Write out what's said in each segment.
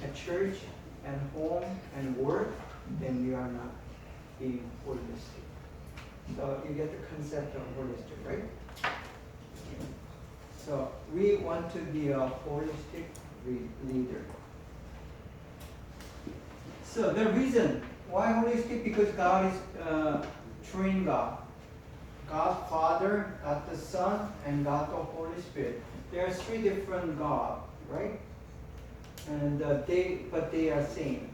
at church and home and work, then we are not being holistic. So you get the concept of holistic, right? So we want to be a holistic leader. So the reason why holistic, because God is Trin God. God Father, God the Son, and God the Holy Spirit. There are three different gods, right? And they are same.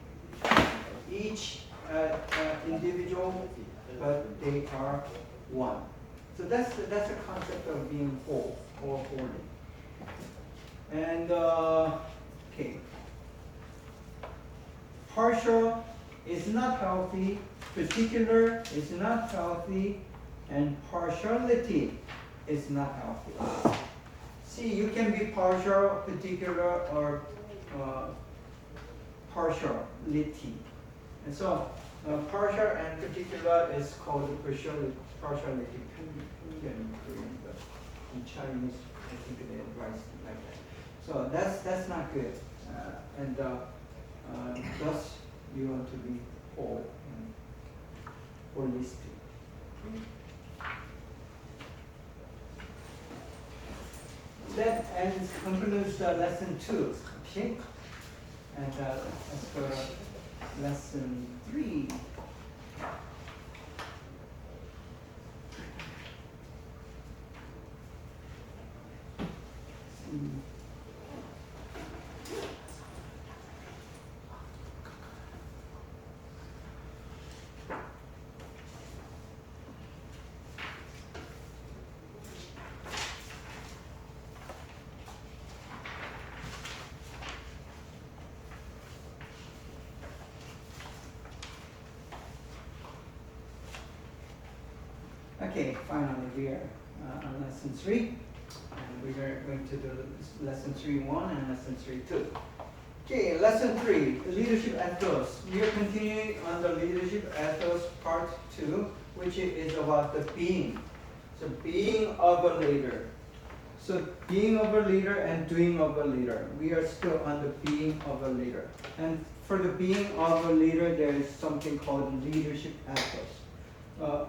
Each individual, but they are one. So that's a concept of being whole or holy. And okay, partial is not healthy. Particular is not healthy. And partiality is not healthy. See, you can be partial, particular, or partiality. And so, partial and particular is called partiality. In Chinese, I think they advise like that. So that's not good. And thus, you want to be whole and holistic. That ends, concludes lesson 2. Okay? And let's go to lesson 3. Okay, finally we are on lesson 3, and we are going to do lesson 3.1 and lesson 3.2. Okay, lesson 3, leadership ethos. We are continuing on the leadership ethos part 2, which is about the being. So being of a leader. So being of a leader and doing of a leader. We are still on the being of a leader. And for the being of a leader, there is something called leadership ethos.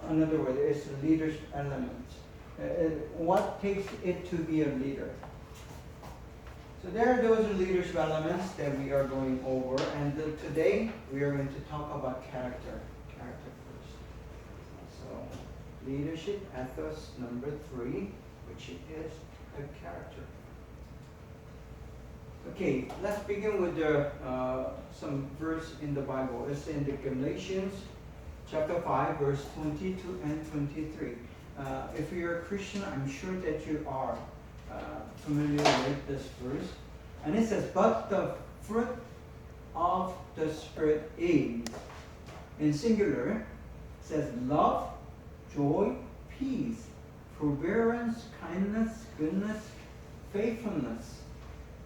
Another word is leadership elements. What takes it to be a leader? So there are those leadership elements that we are going over, and today we are going to talk about character. Character first. So leadership ethos number 3, which is a character. Okay, let's begin with some verse in the Bible. It's in the Galatians chapter 5, verse 22 and 23. If you're a Christian, I'm sure that you are familiar with this verse. And it says, but the fruit of the Spirit is, in singular, says love, joy, peace, forbearance, kindness, goodness, faithfulness,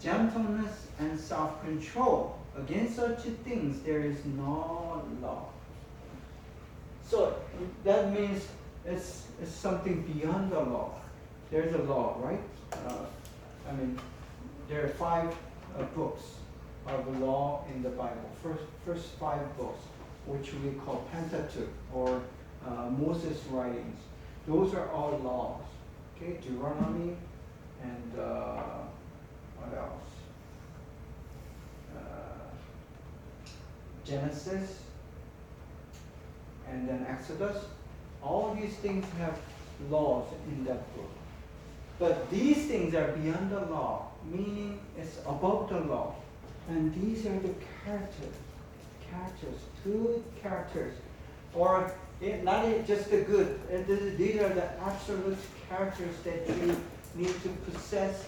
gentleness, and self-control. Against such things there is no law. So that means it's something beyond the law. There's a law, right? There are 5 books of law in the Bible. First 5 books, which we call Pentateuch or Moses' writings. Those are all laws. Okay, Deuteronomy and what else? Genesis. And then Exodus, all these things have laws in that book. But these things are beyond the law, meaning it's above the law. And these are the characters, good characters. Or not just the good, these are the absolute characters that you need to possess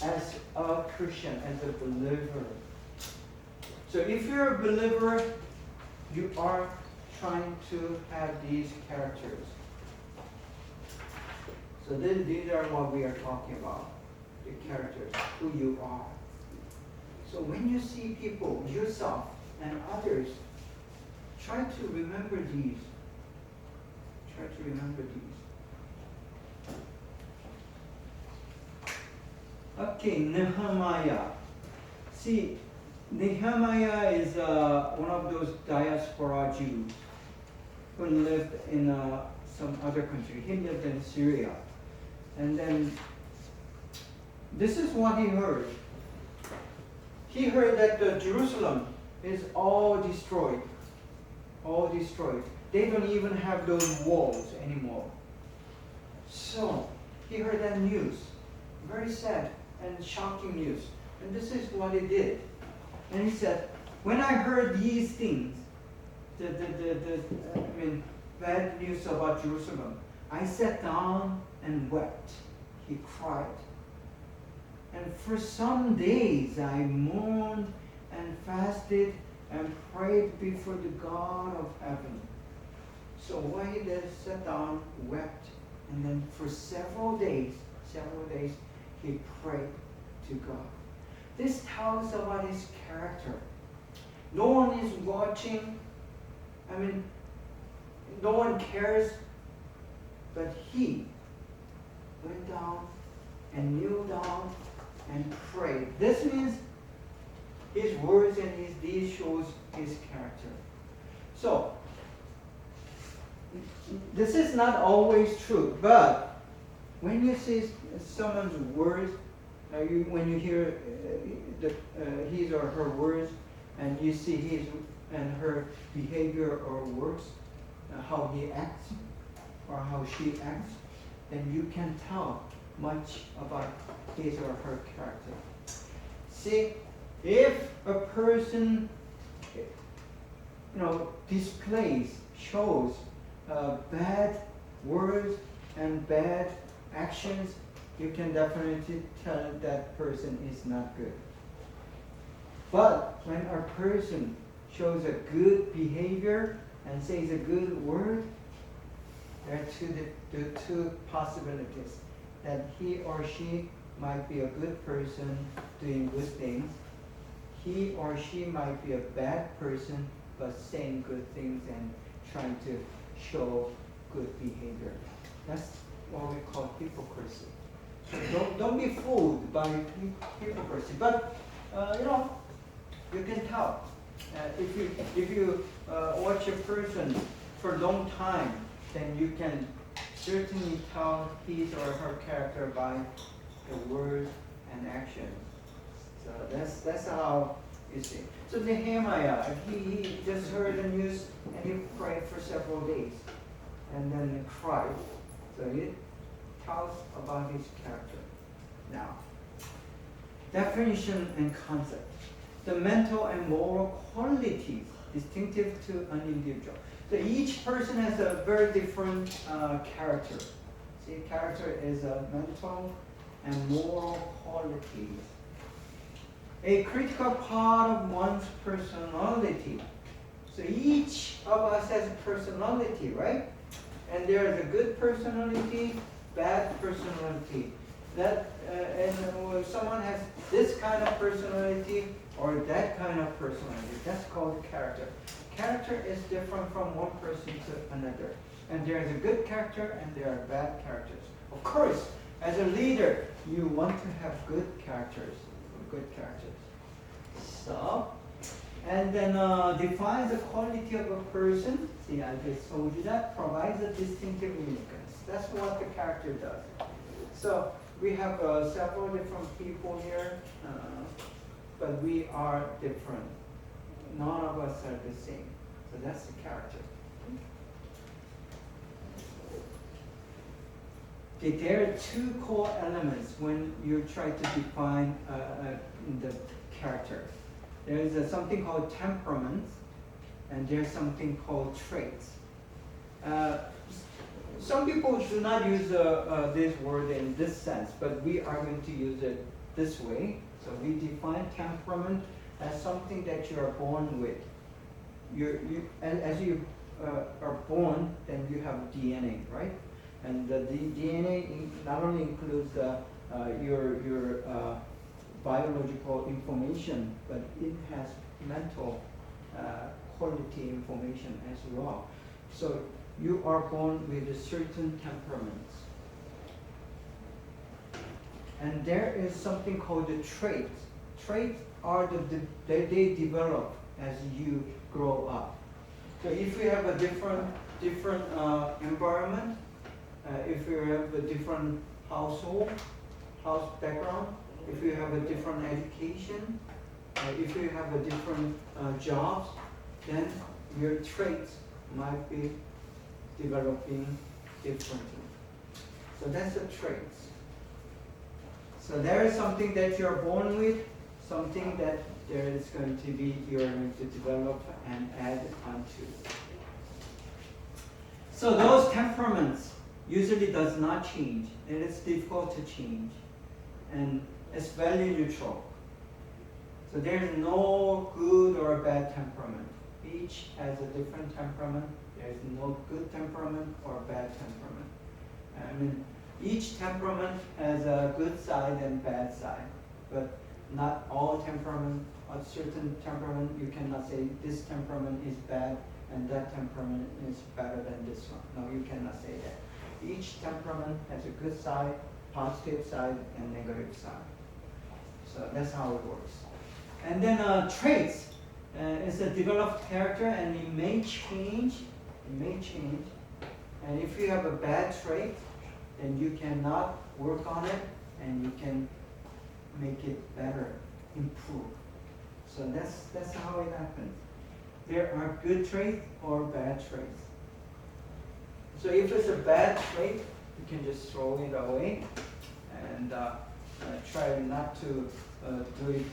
as a Christian, as a believer. So if you're a believer, you are trying to have these characters. So these are what we are talking about, the characters, who you are. So when you see people, yourself and others, try to remember these. Try to remember these. Okay, Nehemiah. See, Nehemiah is one of those diaspora Jews who lived in some other country. He lived in Syria. And then this is what he heard. He heard that Jerusalem is all destroyed. All destroyed. They don't even have those walls anymore. So he heard that news. Very sad and shocking news. And this is what he did. And he said, when I heard these things, bad news about Jerusalem, I sat down and wept. He cried. And for some days I mourned and fasted and prayed before the God of heaven. So while he sat down, wept, and then for several days, he prayed to God. This tells about his character. No one is watching. No one cares. But he went down and kneeled down and prayed. This means his words and his deeds shows his character. So, this is not always true, but when you see someone's words, when you hear his or her words, and you see his and her behavior or works, how he acts or how she acts, then you can tell much about his or her character. See, if a person, shows bad words and bad actions, you can definitely tell that person is not good. But when a person shows a good behavior and says a good word, there are two possibilities. That he or she might be a good person doing good things. He or she might be a bad person but saying good things and trying to show good behavior. That's what we call hypocrisy. So don't be fooled by hypocrisy. But you can tell. If you watch a person for a long time, then you can certainly tell his or her character by the words and actions. So that's how you see. So Nehemiah, he just heard the news and he prayed for several days and then cried. So it tells about his character. Now, definition and concept. The mental and moral qualities distinctive to an individual. So each person has a very different character. See, character is a mental and moral qualities. A critical part of one's personality. So each of us has a personality, right? And there is a good personality, bad personality. And someone has this kind of personality or that kind of personality. That's called character. Character is different from one person to another. And there is a good character and there are bad characters. Of course, as a leader, you want to have good characters. So, and then defines the quality of a person. See, I just told you that. Provides a distinctive uniqueness. That's what the character does. So, we have several different people here, but we are different. None of us are the same. So that's the character. Okay, there are two core elements when you try to define the character. There is something called temperament, and there's something called traits. Some people do not use this word in this sense, but we are going to use it this way. So we define temperament as something that you are born with. As you are born, then you have DNA, right? And the DNA not only includes your biological information, but it has mental quality information as well. So you are born with a certain temperaments. And there is something called the trait. Trait are they develop as you grow up. So if you have a different environment, if you have a different house background, if you have a different education, if you have a different jobs, then your traits might be developing differently. So that's the traits. So there is something that you're born with, something that there is going to be, you're going to develop and add onto. So those temperaments usually does not change. It is difficult to change. And it's value neutral. So there's no good or bad temperament. Each has a different temperament. There's no good temperament or bad temperament. I mean, each temperament has a good side and bad side, but not all temperament. A certain temperament, you cannot say this temperament is bad and that temperament is better than this one. No, you cannot say that. Each temperament has a good side, positive side, and negative side. So that's how it works. And then traits is a developed character, and it may change. It may change. And if you have a bad trait, then you cannot work on it, and you can make it better, improve. So that's how it happens. There are good traits or bad traits. So if it's a bad trait, you can just throw it away and try not to do it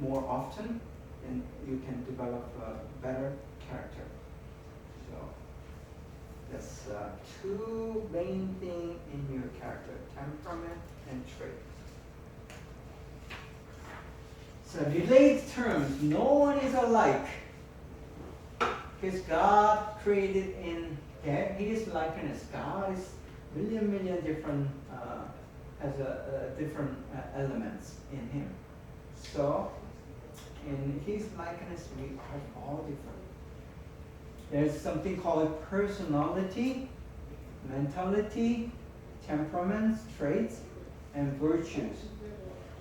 more often, and you can develop a better character. So that's two main things in your character: temperament and trait. So related terms, no one is alike. Because God created in His likeness. God is million different, has a different elements in Him. So in His likeness, we are all different. There's something called personality, mentality, temperaments, traits, and virtues.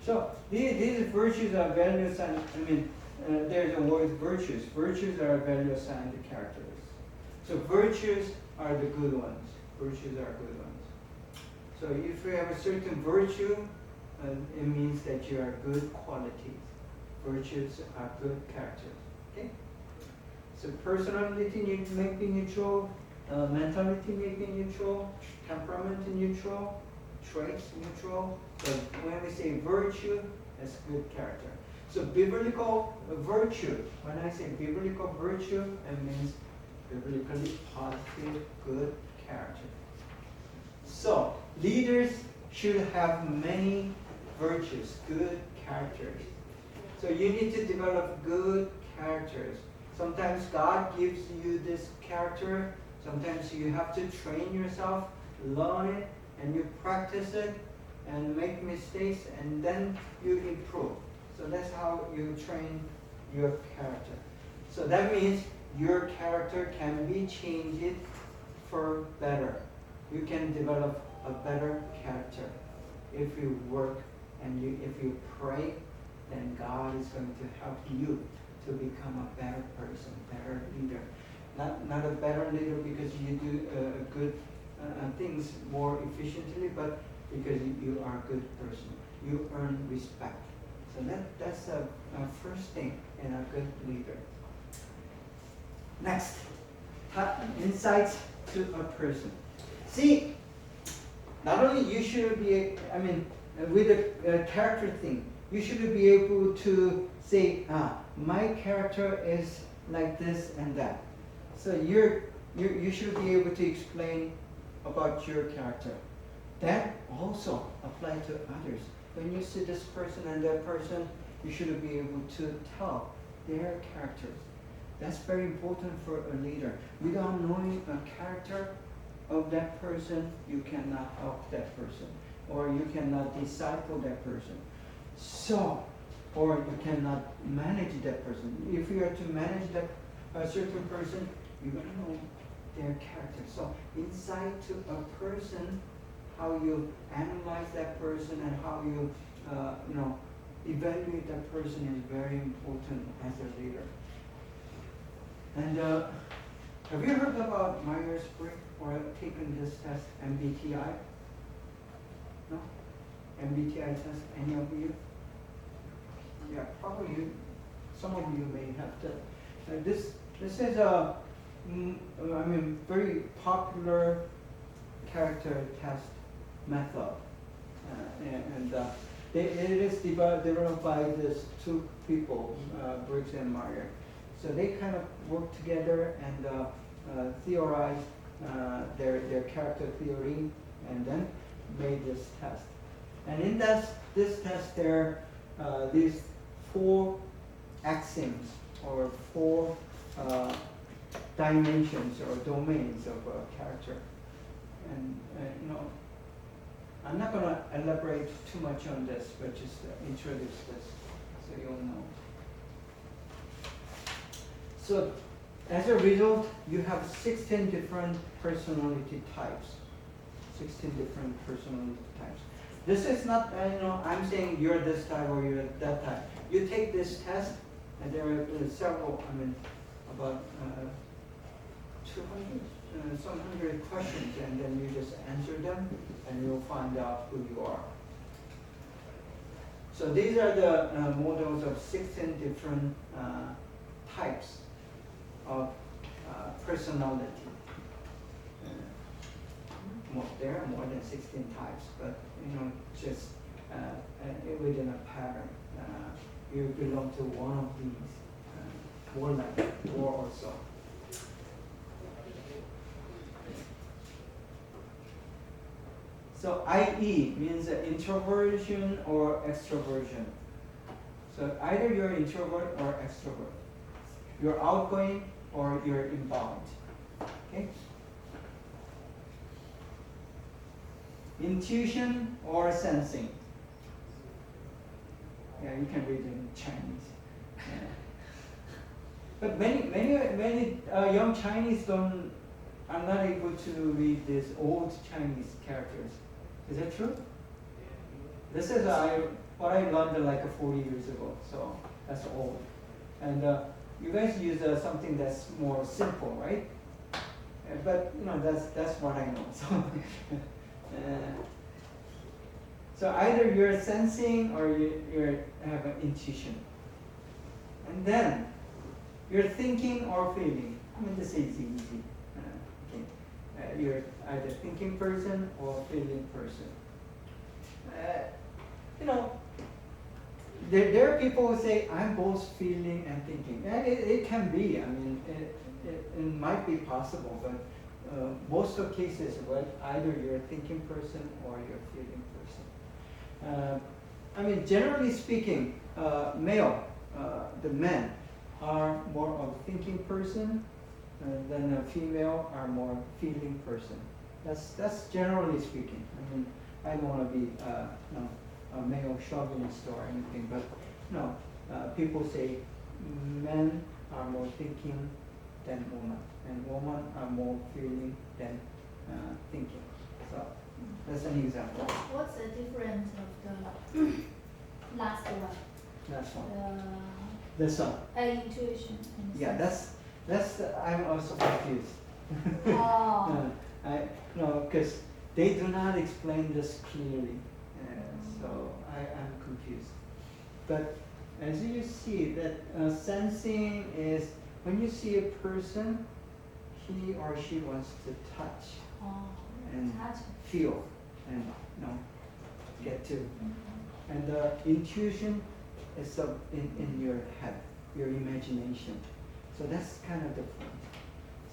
So these virtues are value assigned. There's a word virtues. Virtues are value assigned to characters. So virtues are the good ones. Virtues are good ones. So if you have a certain virtue, it means that you are good qualities. Virtues are good characters. Okay. So personality may be neutral, mentality may be neutral, temperament neutral, traits neutral. But when we say virtue, that's good character. So biblical virtue, when I say biblical virtue, it means biblically positive, good character. So leaders should have many virtues, good characters. So you need to develop good characters. Sometimes God gives you this character. Sometimes you have to train yourself, learn it, and you practice it, and make mistakes, and then you improve. So that's how you train your character. So that means your character can be changed for better. You can develop a better character if you work and if you pray. Then God is going to help you to become a better person, better leader. Not a better leader because you do good things more efficiently, but because you are a good person. You earn respect. So that's the first thing in a good leader. Next, insights to a person. See, not only you should be, with a character thing, you should be able to say, my character is like this and that. So you should be able to explain about your character. That also applies to others. When you see this person and that person, you should be able to tell their characters. That's very important for a leader. Without knowing a character of that person, you cannot help that person, or you cannot disciple that person. So, or you cannot manage that person. If you are to manage that a certain person, you gotta know their character. So, insight to a person, how you analyze that person and how you evaluate that person is very important as a leader. And have you heard about Myers-Briggs or taken this test, MBTI? No? MBTI test, any of you? Yeah, probably you, some of you may have to. This is a, very popular character test method. It is developed by these two people, Briggs and Myers. So they kind of work together and theorize their character theory and then made this test. And in this test, there are these 4 axioms or 4 dimensions or domains of character. And I'm not going to elaborate too much on this, but just introduce this so you'll know. So as a result, you have 16 different personality types. 16 different personality types. This is not, I'm saying you're this type or you're that type. You take this test, and there are several, about 200, some hundred questions, and then you just answer them, and you'll find out who you are. So these are the models of 16 different types of personality. There are more than 16 types, but just within a pattern. You belong to one of these, more like 4 or so. So IE means introversion or extroversion. So either you're introvert or extrovert. You're outgoing or you're inbound. Okay? Intuition or sensing. Yeah, you can read in Chinese. Yeah. But many young Chinese are not able to read these old Chinese characters. Is that true? This is what I learned like 40 years ago, so that's old. And you guys use something that's more simple, right? But that's what I know. So either you're sensing or you have an intuition. And then you're thinking or feeling. This is easy. You're either thinking person or feeling person. There are people who say, I'm both feeling and thinking. And it can be. It might be possible, but most of cases, either you're a thinking person or you're a feeling person. Generally speaking, male, the men, are more of a thinking person, than a female are more feeling person. That's generally speaking. I don't want to be a male chauvinist or anything, but people say men are more thinking than women, and women are more feeling than thinking. So that's an example. What's the difference of the last one? Last one. This one. Intuition. Yeah, that's I'm also confused. Oh. Because they do not explain this clearly, so I'm confused. But as you see, that sensing is when you see a person, he or she wants to touch and feel and get to. And intuition is in your head, your imagination. So that's kind of different.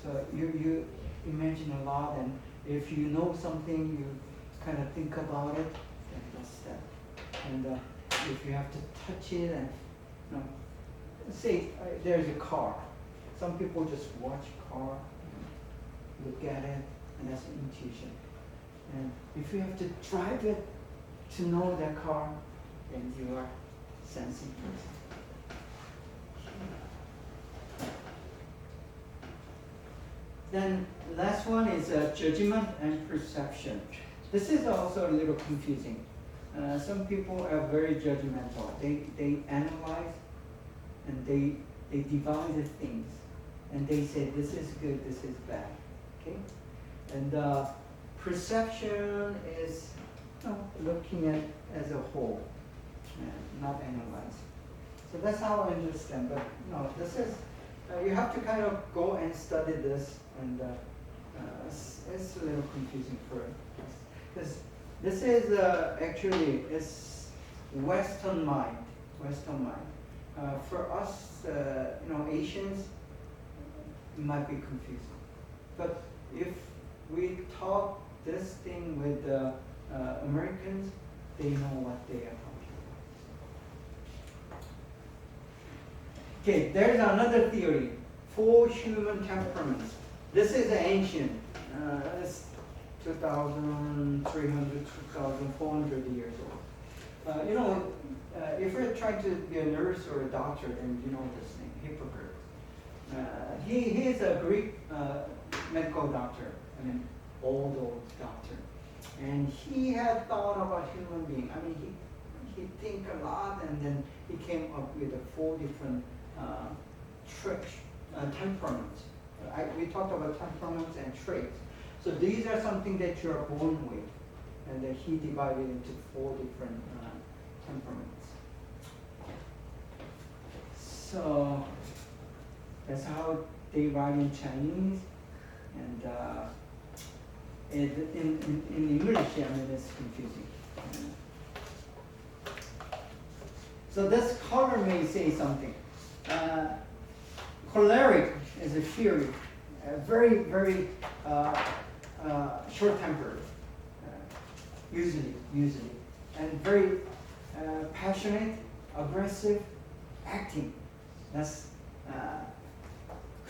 So you imagine a lot, and if you know something, you kind of think about it, and that's that. And if you have to touch it, and let's say there's a car. Some people just watch car, look at it, and that's intuition. And if you have to drive it to know that car, then you are sensing person. Then last one is judgment and perception. This is also a little confusing. some people are very judgmental. They analyze and they divide the things and they say this is good, this is bad. Okay? And perception is looking at as a whole, not analyze. So that's how I understand. But this is you have to kind of go and study this, and it's a little confusing for us because this is actually it's Western mind. Western mind. For us, Asians, it might be confusing. But if we talk this thing with Americans, they know what they are talking about. Okay, there's another theory, 4 human temperaments. This is ancient. It's 2,300, 2,400 years old. If you're trying to be a nurse or a doctor, then you know this name, Hippocrates. He is a Greek medical doctor, old doctor. And he had thought about human being. He think a lot, and then he came up with 4 different temperaments. We talked about temperaments and traits. So these are something that you are born with, and then he divided into 4 different temperaments. So that's how they write in Chinese, and in English, it's confusing. So this color may say something. Choleric is a theory, very, very short-tempered, usually, and very passionate, aggressive, acting. That's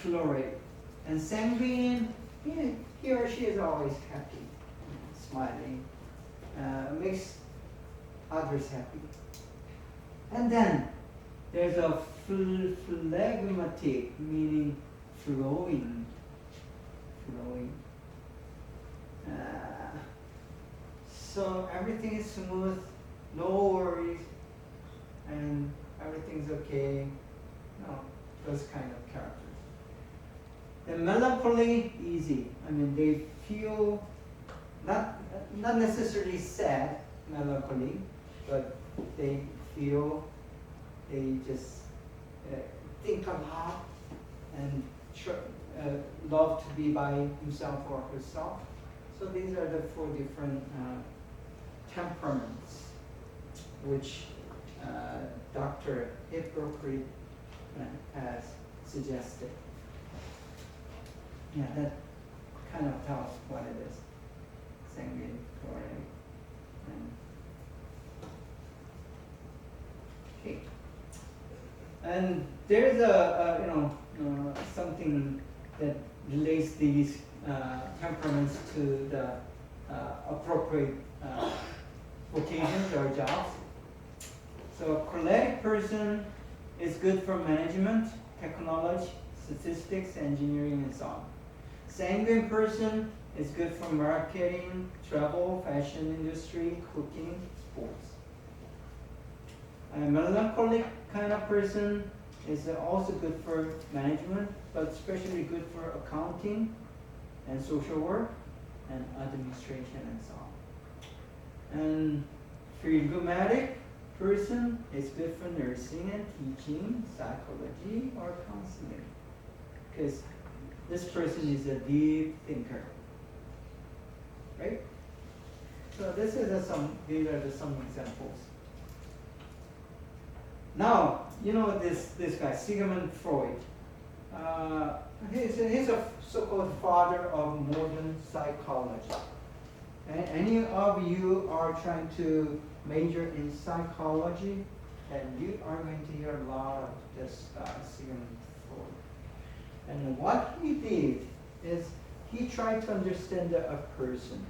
choleric. And sanguine, he or she is always happy, smiling, makes others happy. And then there's a phlegmatic, meaning flowing. So everything is smooth, no worries, and everything's okay. Those kind of characters. And melancholy, easy. They feel not necessarily sad melancholy, but they just think a lot and love to be by himself or herself. So these are the 4 different temperaments which Dr. Hippocrates has suggested. Yeah, that kind of tells what it is. Sanguine, choleric, okay. And there's something that relates these temperaments to the appropriate vocations or jobs. So a choleric person is good for management, technology, statistics, engineering, and so on. Sanguine person is good for marketing, travel, fashion industry, cooking, sports. A melancholic kind of person is also good for management, but especially good for accounting and social work and administration and so on. And phlegmatic person is good for nursing and teaching, psychology, or counseling, because this person is a deep thinker, right? So these are some examples. Now, this guy, Sigmund Freud. He's a so-called father of modern psychology. And any of you are trying to major in psychology, and you are going to hear a lot of this guy, Sigmund Freud. And what he did is he tried to understand a person.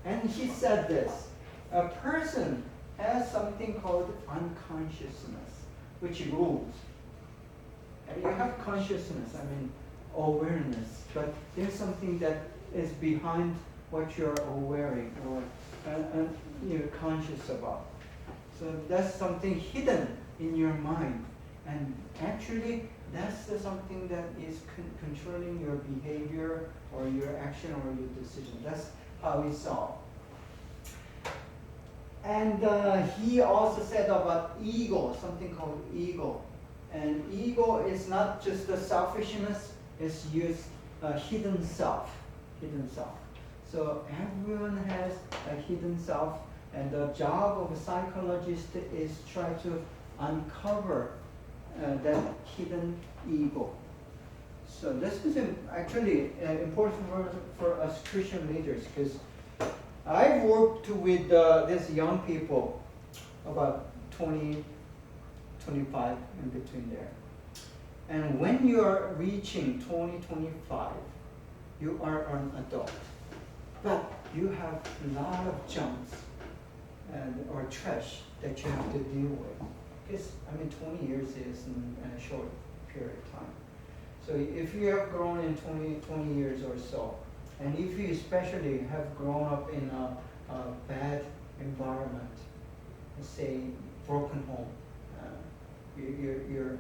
And he said this: a person has something called unconsciousness, which rules. And you have consciousness, awareness, but there's something that is behind what you're aware or you're conscious about. So that's something hidden in your mind, and actually that's something that is controlling your behavior or your action or your decision. That's how he saw. And he also said about ego, something called ego. And ego is not just the selfishness, it's used hidden self. Hidden self. So everyone has a hidden self, and the job of a psychologist is try to uncover that hidden ego. So this is actually important for us Christian leaders, because I've worked with these young people, about 20, 25 in between there. And when you are reaching 20, 25, you are an adult. But you have a lot of junks or trash that you have to deal with. Because, 20 years is a short period of time. So if you have grown in 20 years or so, and if you especially have grown up in a bad environment, let's say broken home, your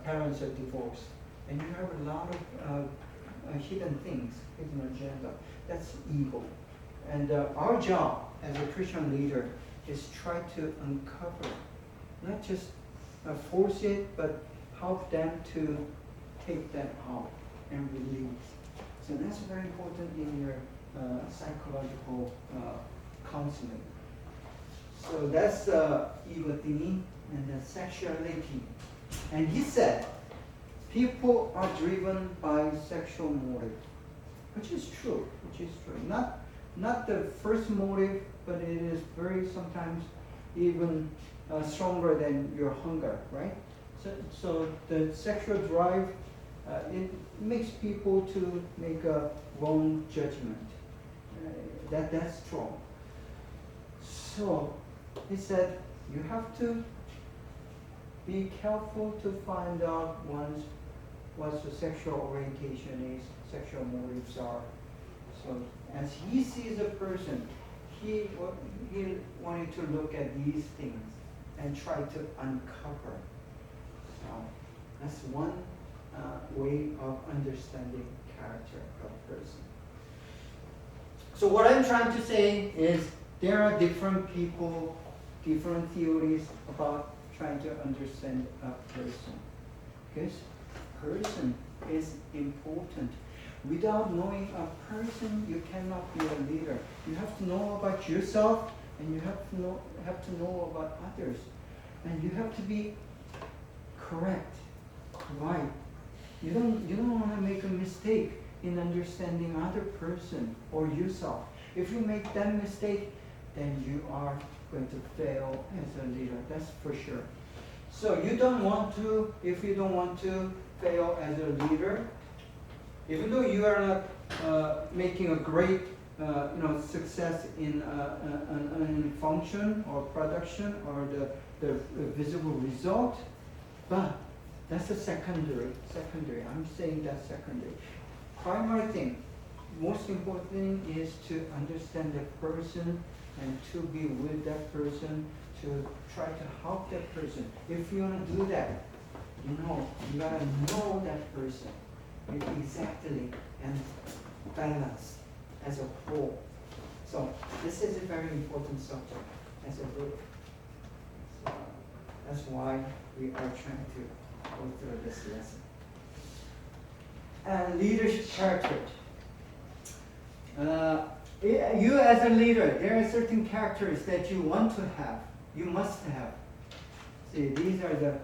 parents are divorced, and you have a lot of hidden things, hidden agenda, that's ego. And our job as a Christian leader is try to uncover, not just force it, but help them to take that out and release. So that's very important in your psychological counseling. So that's ego thinking and the sexuality. And he said, people are driven by sexual motive, which is true. Not the first motive, but it is very sometimes even stronger than your hunger, right? So the sexual drive, it makes people to make a wrong judgment. That's strong. So he said, you have to be careful to find out what the sexual orientation is, sexual motives are. So as he sees a person, he wanted to look at these things and try to uncover. So that's one way of understanding character of a person. So what I'm trying to say is there are different people, different theories about trying to understand a person. Because person is important. Without knowing a person, you cannot be a leader. You have to know about yourself, and you have to know about others. And you have to be correct, right. You don't want to make a mistake in understanding other person or yourself. If you make that mistake, then you are going to fail as a leader. That's for sure. So if you don't want to fail as a leader, even though you are not making a great success in function or production or the visible result, but that's a secondary. I'm saying that's secondary. Primary thing, most important thing is to understand the person and to be with that person, to try to help that person. If you want to do that, you gotta know that person exactly and balance as a whole. So this is a very important subject as a group. So that's why we are trying to go through this lesson. And leadership characters. You as a leader, there are certain characters that you want to have, you must have. See, these are the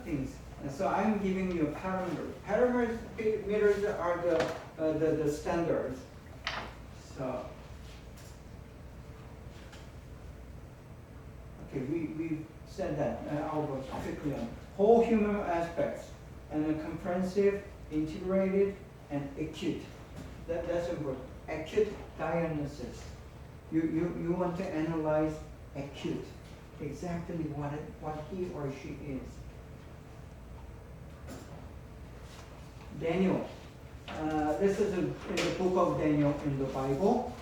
things. And so I'm giving you a parameter. Parameters are the standards. So, okay, we said that. I'll go quickly on. Whole human aspects, and a comprehensive, integrated, and acute. That's important. Acute diagnosis. You want to analyze acute, exactly what he or she is. Daniel. This is in the book of Daniel in the Bible.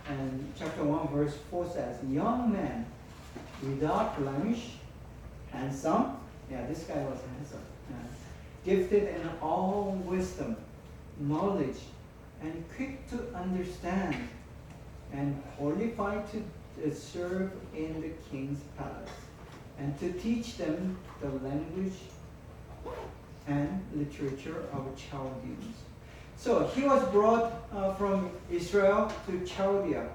And chapter 1, verse 4 says, young man without blemish, handsome. Yeah, this guy was handsome. Gifted in all wisdom, knowledge, and quick to understand, and qualified to serve in the king's palace, and to teach them the language and literature of Chaldeans. So he was brought from Israel to Chaldea.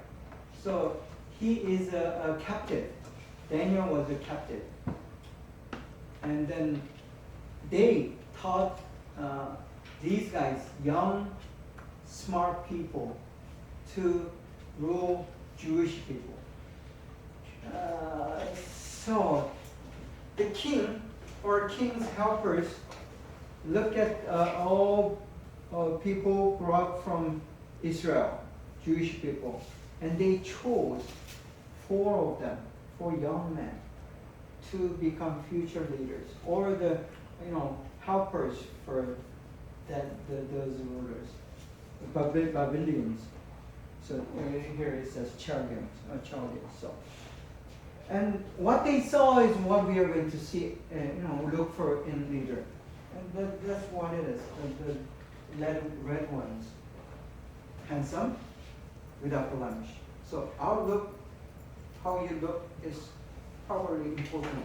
So he is a captive. Daniel was a captive. And then they taught these guys, young, smart people, to rule Jewish people. So the king or king's helpers looked at all people brought from Israel, Jewish people, and they chose 4 of them, 4 young men, to become future leaders, or the helpers for those rulers, Babylonians. So here it says Chaldeans. So, and what they saw is what we are going to see. Look for in leader, and that's what it is. The red ones, handsome, without blemish. So our look, how you look, is probably important.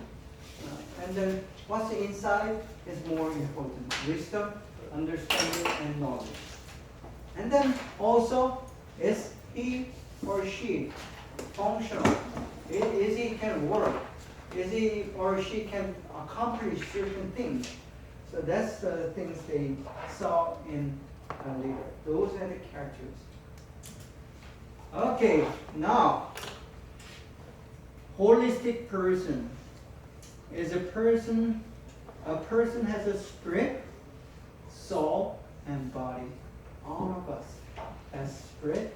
And then what's inside is more important. Wisdom, understanding, and knowledge. And then also, is he or she functional? Is he can work? Is he or she can accomplish certain things? So that's the things they saw in a leader. Those are the characters. Okay, now, holistic person is a person has a spirit, soul, and body. All of us has spirit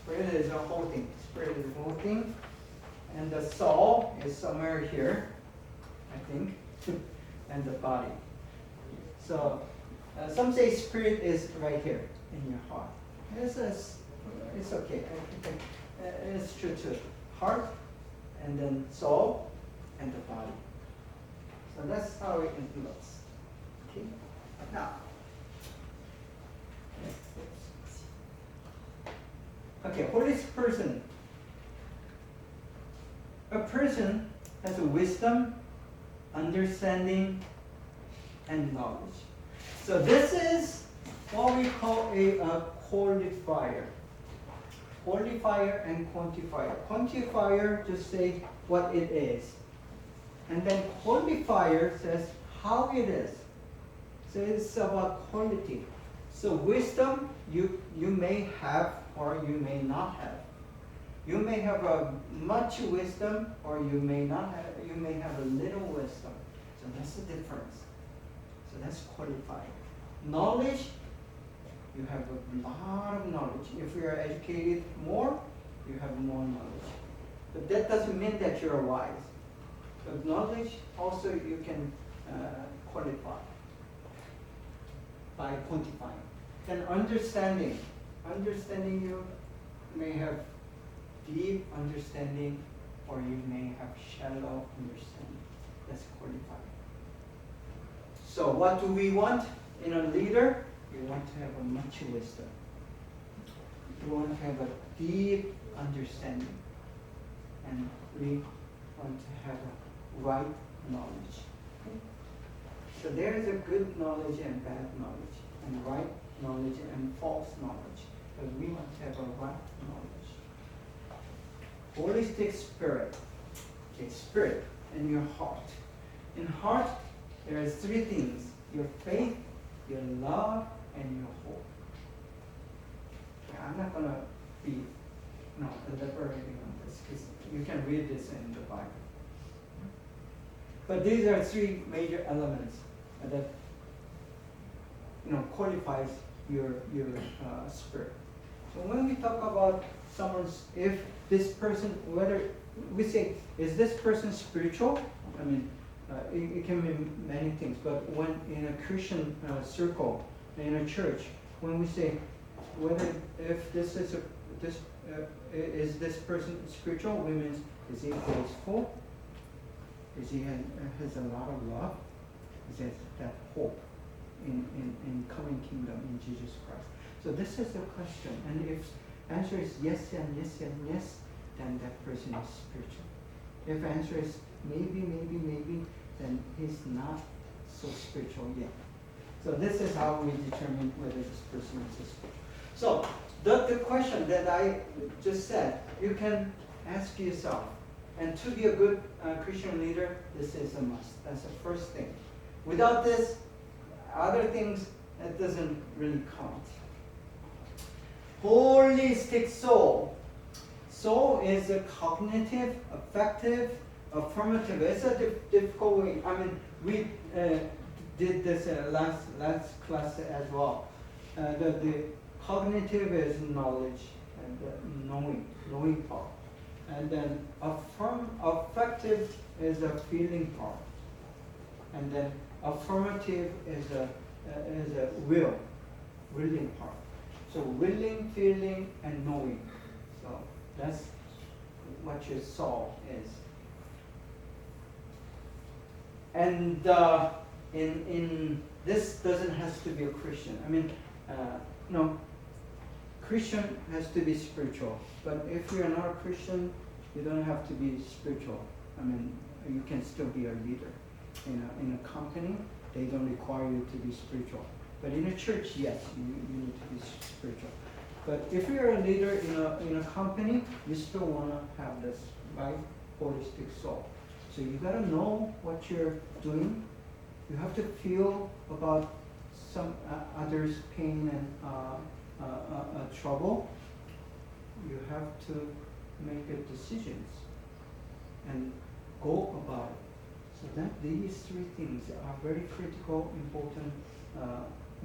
is a whole thing. Spirit is a whole thing. And the soul is somewhere here, I think, and the body. So some say spirit is right here in your heart. It's okay. It's true too. Heart, and then soul, and the body. So that's how it looks. Okay. Now. Okay, holistic person. A person has a wisdom, understanding, and knowledge. So this is what we call a qualifier. Qualifier and quantifier. Quantifier just say what it is. And then qualifier says how it is. So it's about quality. So wisdom you may have or you may not have. You may have a much wisdom or you may not have, you may have a little wisdom. So that's the difference. So that's qualified. Knowledge, you have a lot of knowledge. If you are educated more, you have more knowledge. But that doesn't mean that you're wise. But knowledge also you can qualify by quantifying. Then understanding. Understanding, you may have deep understanding or you may have shallow understanding. That's qualified. So what do we want in a leader? We want to have a much wisdom. We want to have a deep understanding. And we want to have a right knowledge. Okay? So there is a good knowledge and bad knowledge, and right knowledge and false knowledge. But we want to have a right knowledge. Holistic spirit. Okay, spirit and your heart. In heart, there is 3 things: your faith, your love, and your hope. Okay, I'm not going to be elaborating on this because you can read this in the Bible. But these are 3 major elements that qualifies your spirit. So when we talk about someone's, if this person, whether we say, is this person spiritual? I mean, it can be many things, but when in a Christian circle, in a church, when we say whether if this is is this person spiritual? Which means, is he graceful? Is he has a lot of love? Is it that hope in coming kingdom in Jesus Christ? So this is the question. And if answer is yes and yes and yes, then that person is spiritual. If answer is maybe, then he's not so spiritual yet. So this is how we determine whether this person is spiritual. So the question that I just said, you can ask yourself. And to be a good Christian leader, this is a must. That's the first thing. Without this, other things, that doesn't really count. Holistic soul. Soul is a cognitive, affective, affirmative. It's a difficult way. I mean, we did this last class as well. The cognitive is knowledge and knowing part. And then affective is a feeling part. And then affirmative is a willing part. So willing, feeling, and knowing. So that's what your soul is. And in this doesn't have to be a Christian. I mean, no, Christian has to be spiritual. But if you're not a Christian, you don't have to be spiritual. I mean, you can still be a leader. In a company, they don't require you to be spiritual. But in a church, yes, you need to be spiritual. But if you're a leader in a company, you still want to have this right holistic soul. So you got to know what you're doing. You have to feel about some others' pain and trouble. You have to make decisions and go about it. So that these three things are very critical, important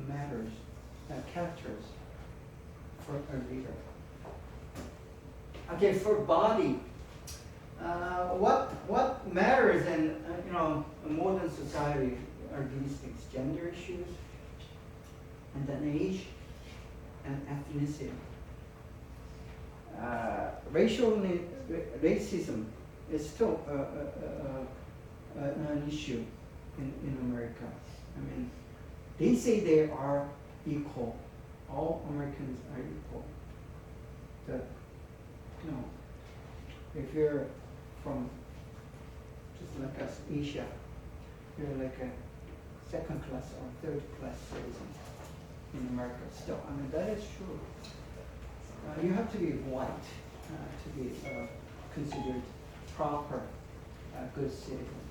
matters, characters for a leader. Okay, for body, what matters in modern society are these things: gender issues, and then age, and ethnicity. Racism is still an issue in America. I mean, they say they are equal. All Americans are equal. If you're from just like us, Asia, you're like a second class or third class citizen in America still. I mean, that is true. You have to be white to be considered proper, good citizen.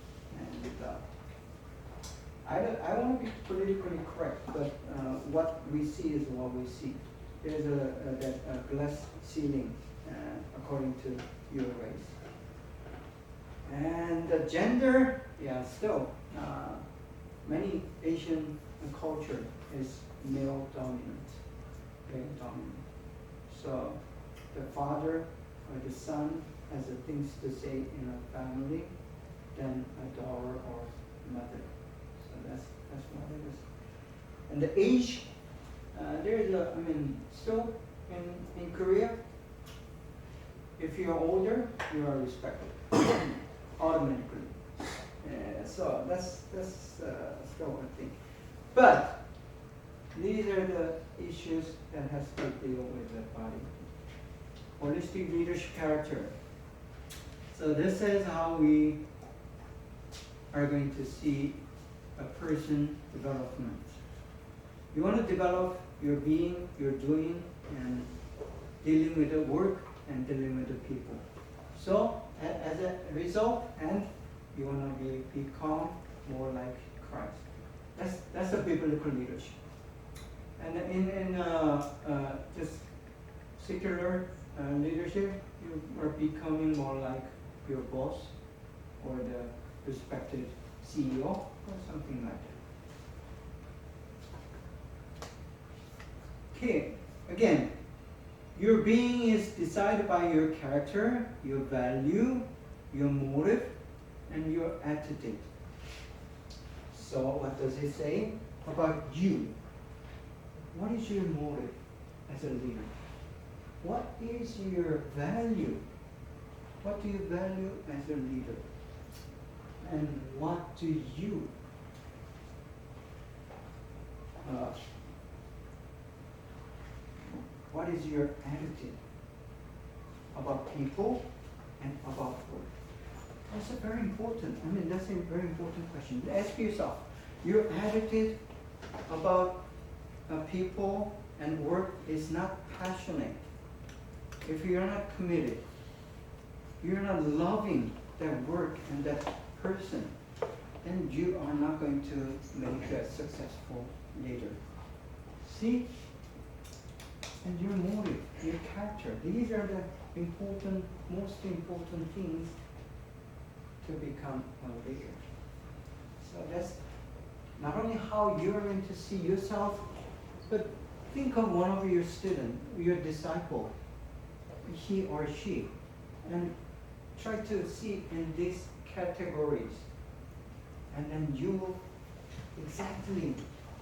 And I want to be politically correct, but what we see is what we see. There's a glass ceiling according to your race. And the gender, still, many Asian culture is male dominant. So the father or the son has things to say in a family than a daughter or mother. So that's what it is. And the age, still in Korea, if you're older, you are respected automatically. So that's still a thing. But these are the issues that has to deal with the body. Holistic leadership character. So this is how we are going to see a person development. You want to develop your being, your doing, and dealing with the work and dealing with the people. So as a result, and you want to become more like Christ. That's a biblical leadership. And in just secular leadership, you are becoming more like your boss or the respected CEO or something like that. Okay, again, your being is decided by your character, your value, your motive, and your attitude. So what does it say about you? What is your motive as a leader? what is your value? What do you value as a leader? And what do you what is your attitude about people and about work? That's a very important, that's a very important question. Ask yourself, your attitude about people and work is not passionate. If you're not committed, you're not loving that work and that person, then you are not going to make a successful leader. See? And your motive, your character, these are the important, most important things to become a leader. So that's not only how you're going to see yourself, but think of one of your students, your disciple, he or she, and try to see in these categories. And then you will exactly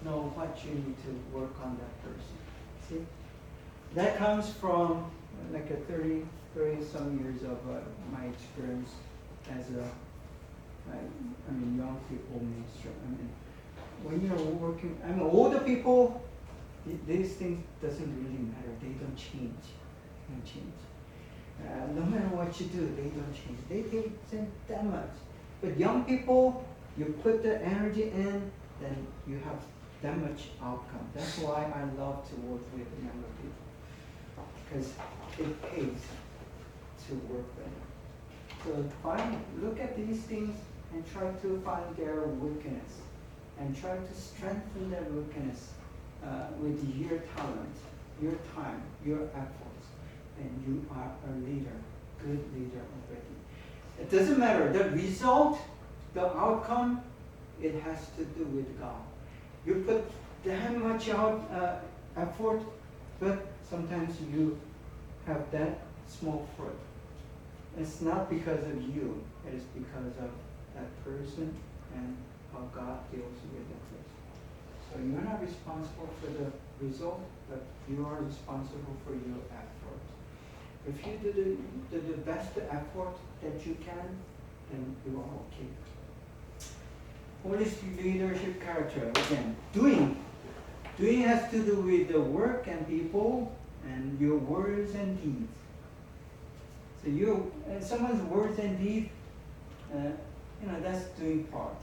know what you need to work on that person. See? That comes from like a 30 some years of my experience as a young people minister. When you're working, older people, these things doesn't really matter. They don't change. They don't change. No matter what you do, they don't change. They take that much. But young people, you put the energy in, then you have that much outcome. That's why I love to work with younger people, because it pays to work with them. So look at these things and try to find their weakness, and try to strengthen their weakness with your talent, your time, your efforts, and you are a leader, good leader already. It doesn't matter, the result, the outcome, it has to do with God. You put that much effort, but sometimes you have that small fruit. It's not because of you, it is because of that person and how God deals with that person. So you're not responsible for the result, but you are responsible for your effort. If you do the best effort that you can, then you are okay. What is leadership character? Again, doing. Doing has to do with the work and people and your words and deeds. So someone's words and deeds, that's doing part.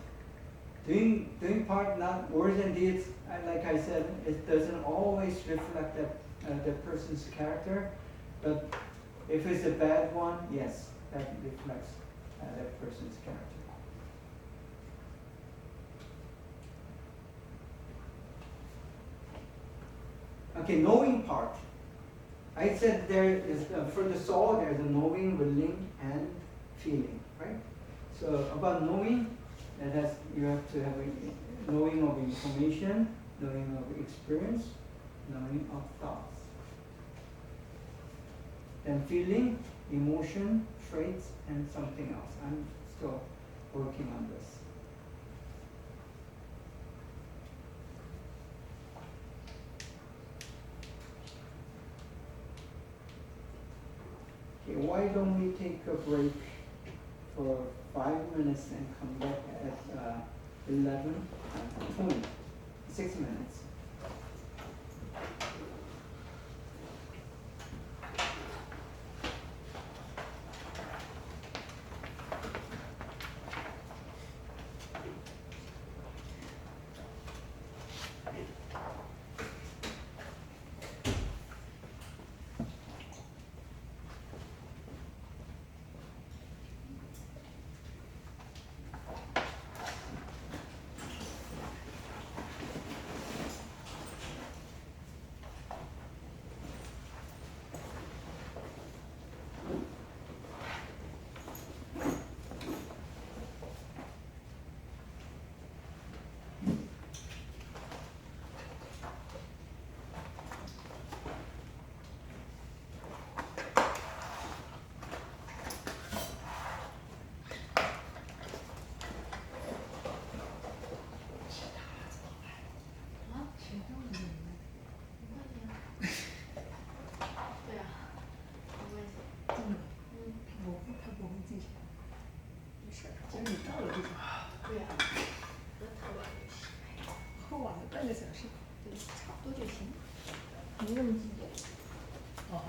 Doing part, not words and deeds. Like I said, it doesn't always reflect the person's character, but if it's a bad one, yes, that reflects that person's character. Okay, knowing part. I said there is, for the soul, there's a knowing, willing, and feeling, right? So about knowing, you have to have a knowing of information, knowing of experience, knowing of thoughts. Then feeling, emotion, traits, and something else. I'm still working on this. Okay, why don't we take a break for 5 minutes and come back at 11:20, 6 minutes. 个小时，对，差不多就行，没那么紧张。哦，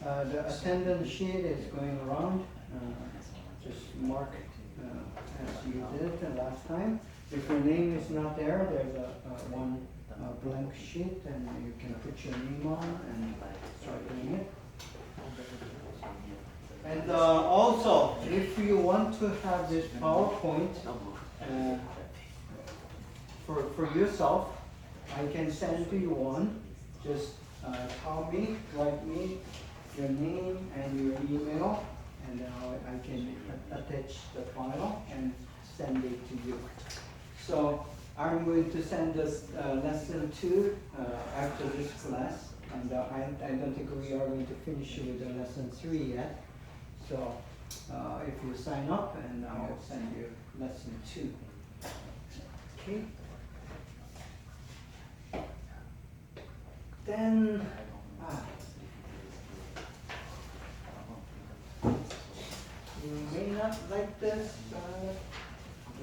The attendance sheet is going around. Just mark as you did the last time. If your name is not there, there's one blank sheet, and you can put your name on and start doing it. And also, if you want to have this PowerPoint for yourself, I can send to you one. Just write me your name and your email, and then I can attach the file and send it to you. So I'm going to send this lesson 2 after this class, and I don't think we are going to finish with the lesson 3 yet. So if you sign up, and I'll send you lesson 2. Okay. Then you may not like this, but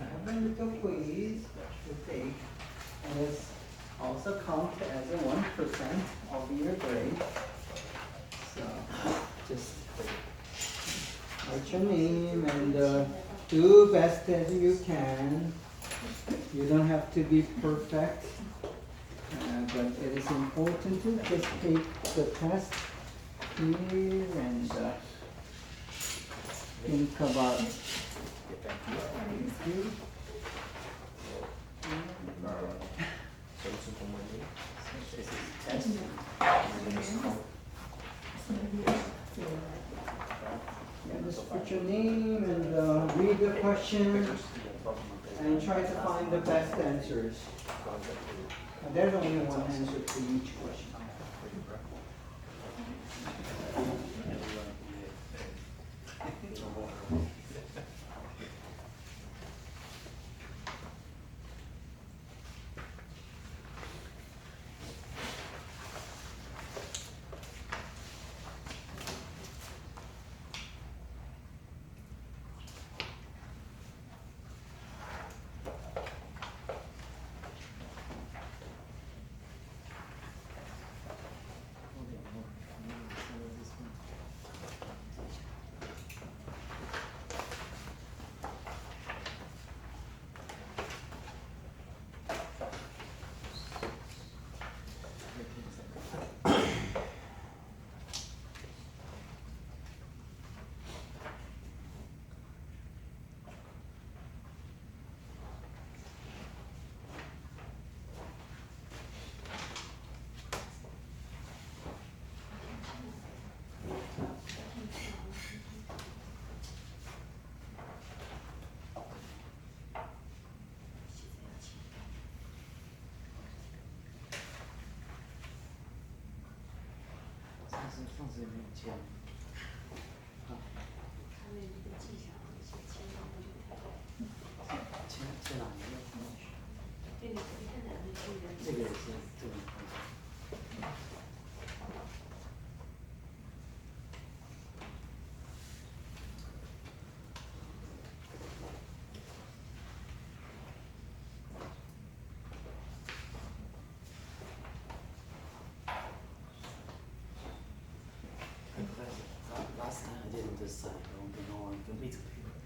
I have a little quiz to take, and it's also count as a 1% of your grade. So just write your name and do best as you can. You don't have to be perfect, but it is important to just take the test here and think about it. Just put your name and read the question and try to find the best answers. There's only one answer to each question. Last time I didn't decide. I don't know. I'm meet people.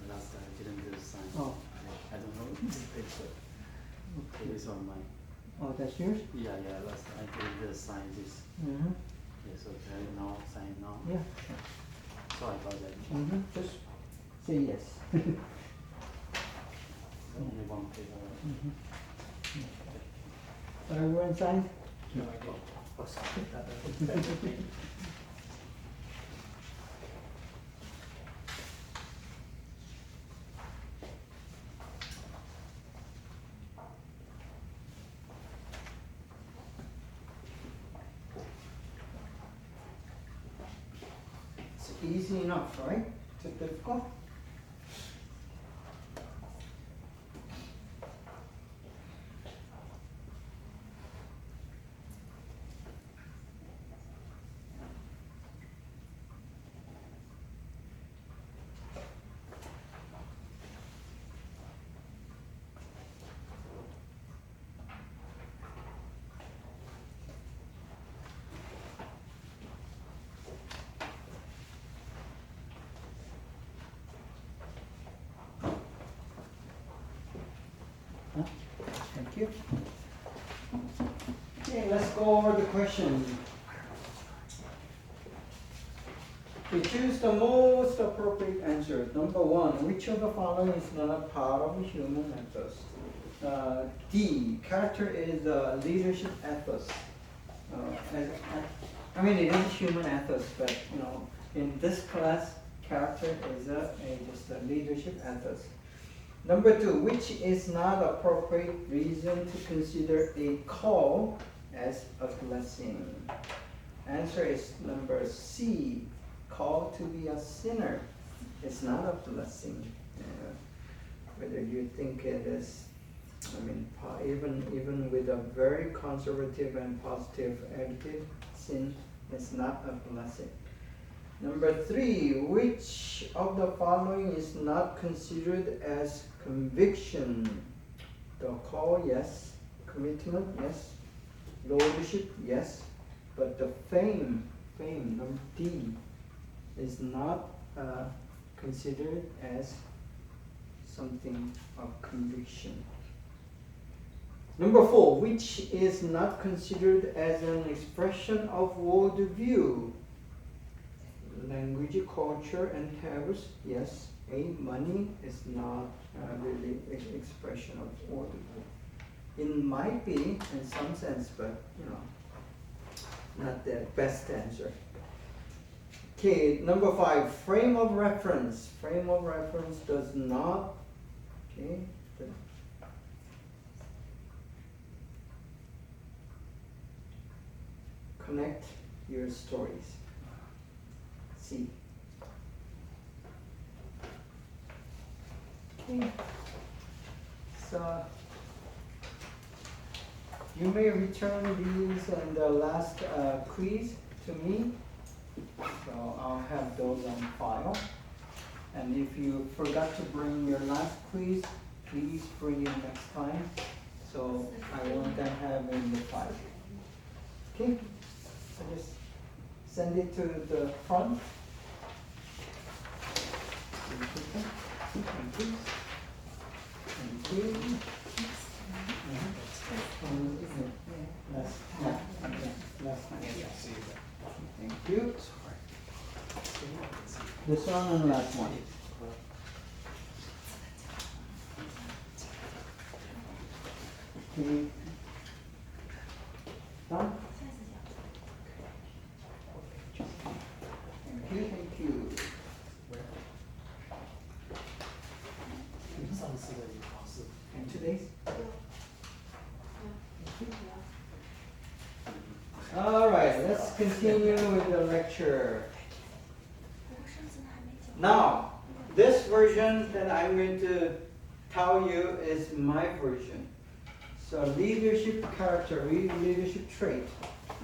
Last time I didn't decide. Oh. I don't know this picture. It is on my. Oh, that's yours? Yeah. Last time I didn't sign this. Mm-hmm. Yes. Okay. Now sign now. Yeah. Sorry about that. Mm-hmm. Just say yes. Only one paper. Mm-hmm. So everyone signed? No, I don't. Oh, sorry. It's easy enough, right? Too difficult? you. Okay, let's go over the question. We choose the most appropriate answer. Number one, which of the following is not a part of a human ethos? D, character is a leadership ethos. I mean, it is a human ethos, but you know, in this class, character is just a leadership ethos. Number two, which is not appropriate reason to consider a call as a blessing? Answer is number C, call to be a sinner. It's not a blessing. Whether you think it is, I mean, even with a very conservative and positive attitude, sin is not a blessing. Number three, which of the following is not considered as conviction? The call, yes. Commitment, yes. Lordship, yes. But the fame, number D, is not considered as something of conviction. Number four, which is not considered as an expression of worldview? Language, culture, and habits, yes. Money is not really an expression of worldview. It might be in some sense, but you know, not the best answer. Okay, number five, frame of reference. Frame of reference does not, okay, connect your stories. C. Okay. So you may return these in the last quiz to me. So I'll have those on file. And if you forgot to bring your last quiz, please bring it next time. So I want them have in the file. Okay? So just send it to the front. Thank you. Thank you. Last time. Thank you. This one and last one. Okay. Done? Thank you. And today's? All right, let's continue with the lecture. Now, this version that I'm going to tell you is my version. So leadership character, leadership trait.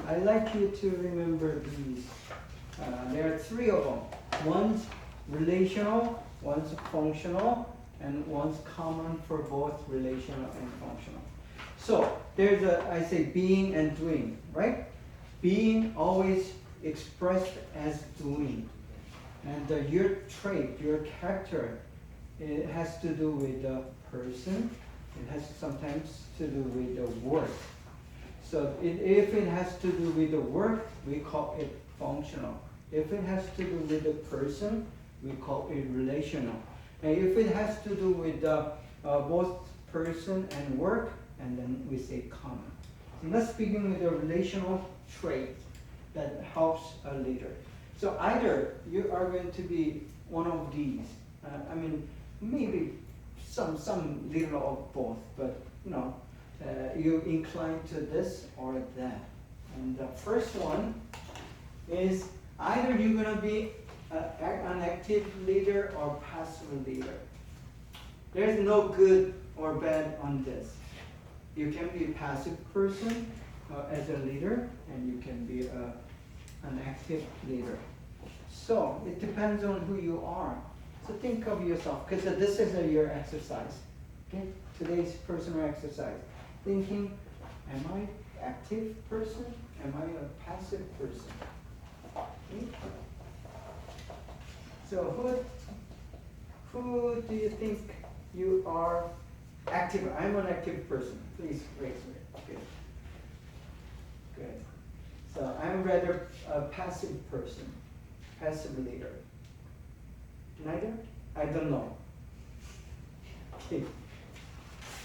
I'd like you to remember these. There are three of them. One's relational, one's functional, and one's common for both relational and functional. So there's I say being and doing, right? Being always expressed as doing. And your trait, your character, it has to do with the person. It has sometimes to do with the work. So if it has to do with the work, we call it functional. If it has to do with the person, we call it relational. And if it has to do with both person and work, and then we say common. So let's begin with the relational trait that helps a leader. So either you are going to be one of these. I mean, maybe some little of both, but you know, you incline to this or that. And the first one is either you're going to be an active leader or passive leader. There's no good or bad on this. You can be a passive person as a leader, and you can be an active leader. So it depends on who you are. So think of yourself, because this is your exercise. Okay, today's personal exercise. Thinking, am I active person? Am I a passive person? Okay. So who do you think you are Active. I'm an active person. Please raise it. Good. Good. So I'm rather a passive person, passive leader. Neither? I don't know. Okay.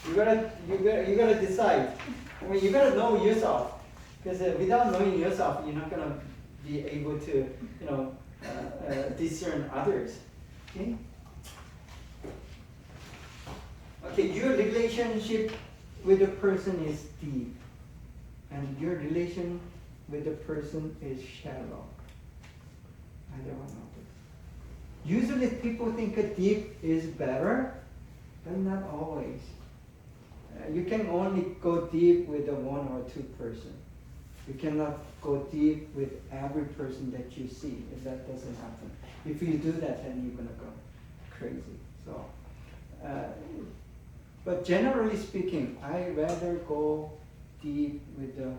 You gotta decide. I mean, you gotta know yourself, because without knowing yourself, you're not gonna be able to, discern others. Okay. Okay, your relationship with the person is deep, and your relation with the person is shallow. Either one of this. Usually people think a deep is better, but not always. You can only go deep with the one or two person. You cannot go deep with every person that you see. If that doesn't happen. If you do that, then you're gonna go crazy. So, but generally speaking, I rather go deep with the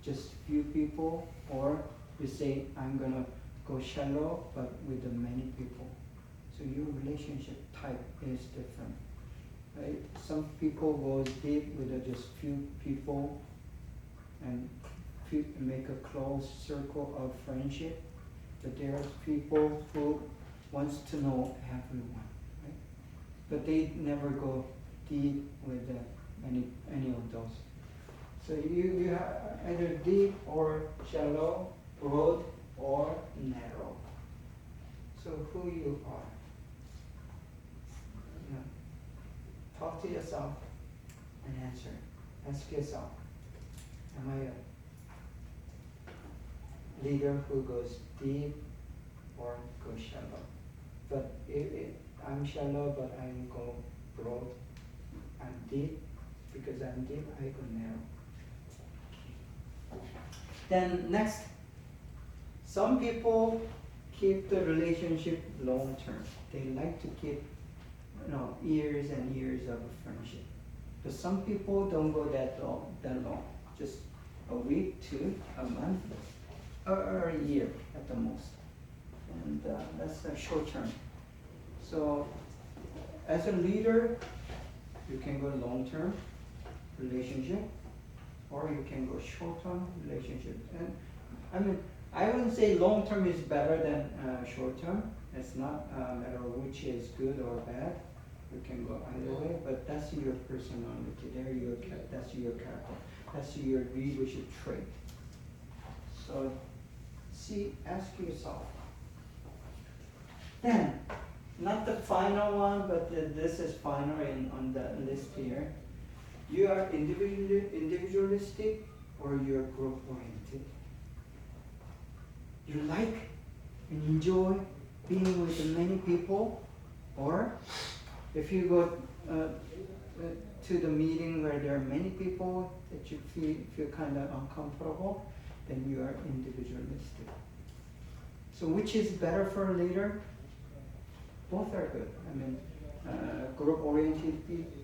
just few people, or you say I'm gonna go shallow, but with the many people. So your relationship type is different, right? Some people go deep with just few people and make a close circle of friendship, but there are people who wants to know everyone, right? But they never go deep with any of those. So you have either deep or shallow, broad or narrow. So who you are. Talk to yourself and answer. Ask yourself, am I a leader who goes deep or goes shallow? But if I'm shallow but I go broad, I'm deep. Because I'm deep, I go narrow. Then next, some people keep the relationship long term. They like to keep, years and years of a friendship. But some people don't go that long. Just a week, 2, a month, or a year at the most. And that's a short term. So as a leader, you can go long term relationship, or you can go short term relationship. And I mean, I wouldn't say long term is better than short term. It's not a matter of which is good or bad. You can go either way, but that's your personality. That's your character. That's your leadership trait. So, ask yourself. Then, not the final one, but this is final on the list here. You are individualistic or you're group oriented. You like and enjoy being with many people, or if you go to the meeting where there are many people that you feel kind of uncomfortable, then you are individualistic. So which is better for a leader? Both are good. I mean, group-oriented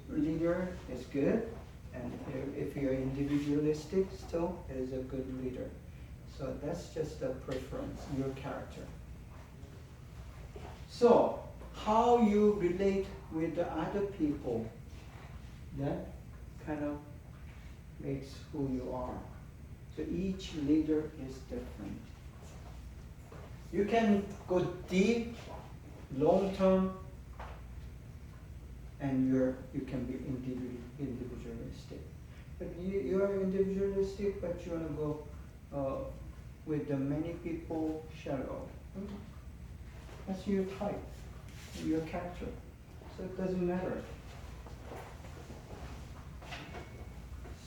leader is good, and if you're individualistic, still it is a good leader. So that's just a preference, your character. So how you relate with the other people, that kind of makes who you are. So each leader is different. You can go deep, long term, and you can be individualistic. But you are individualistic, but you want to go with the many people shallow. That's your type, your character. So it doesn't matter.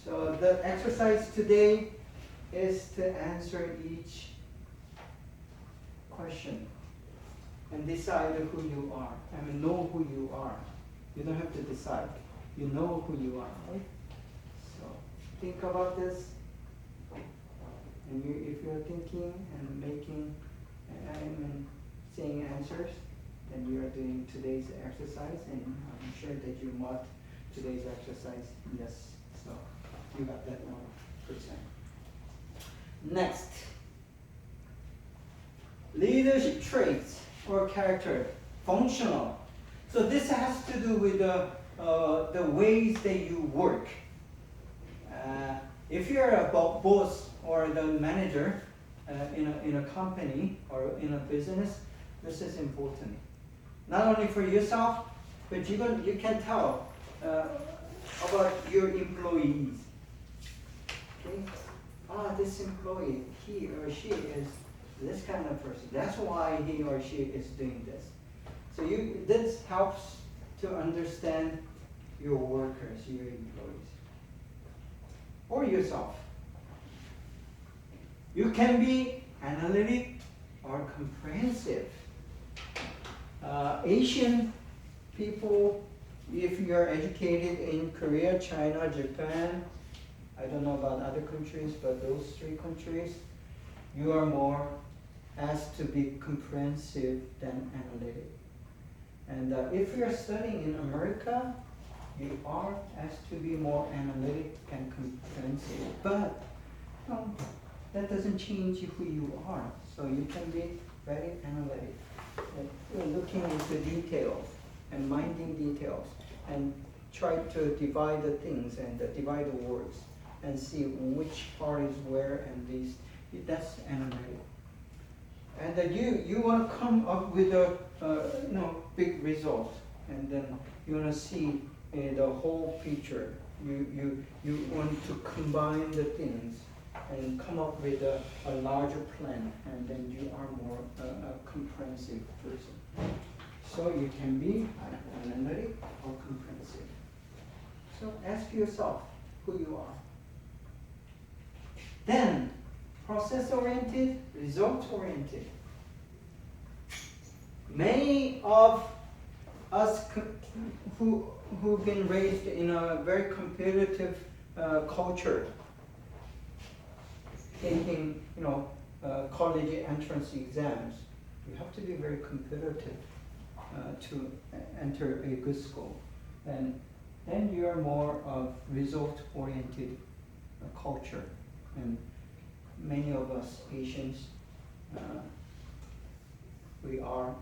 So the exercise today is to answer each question and decide who you are. I mean, know who you are. You don't have to decide. You know who you are, right? So think about this. And if you're thinking and making and saying answers, then you are doing today's exercise, and I'm sure that you marked today's exercise. Yes, so you got that 1%. Next, leadership traits or character, functional. So this has to do with the ways that you work. If you're a boss or the manager in a company or in a business, this is important. Not only for yourself, but you can tell about your employees. Okay? This employee, he or she is this kind of person. That's why he or she is doing this. So this helps to understand your workers, your employees, or yourself. You can be analytic or comprehensive. Asian people, if you're educated in Korea, China, Japan, I don't know about other countries, but those 3 countries, you are more asked to be comprehensive than analytic. And if you're studying in America, you are asked to be more analytic and comprehensive. But that doesn't change who you are. So you can be very analytic, looking into details and minding details, and try to divide the things and divide the words and see which part is where, and that's analytic. And you want to come up with a big result, and then you want to see the whole picture. You want to combine the things and come up with a larger plan, and then you are more a comprehensive person. So you can be analytic or comprehensive. So ask yourself who you are. Then, process-oriented, result-oriented. Many of us who've been raised in a very competitive culture, taking college entrance exams, you have to be very competitive to enter a good school. And then you are more of result-oriented culture. And many of us Asians, we are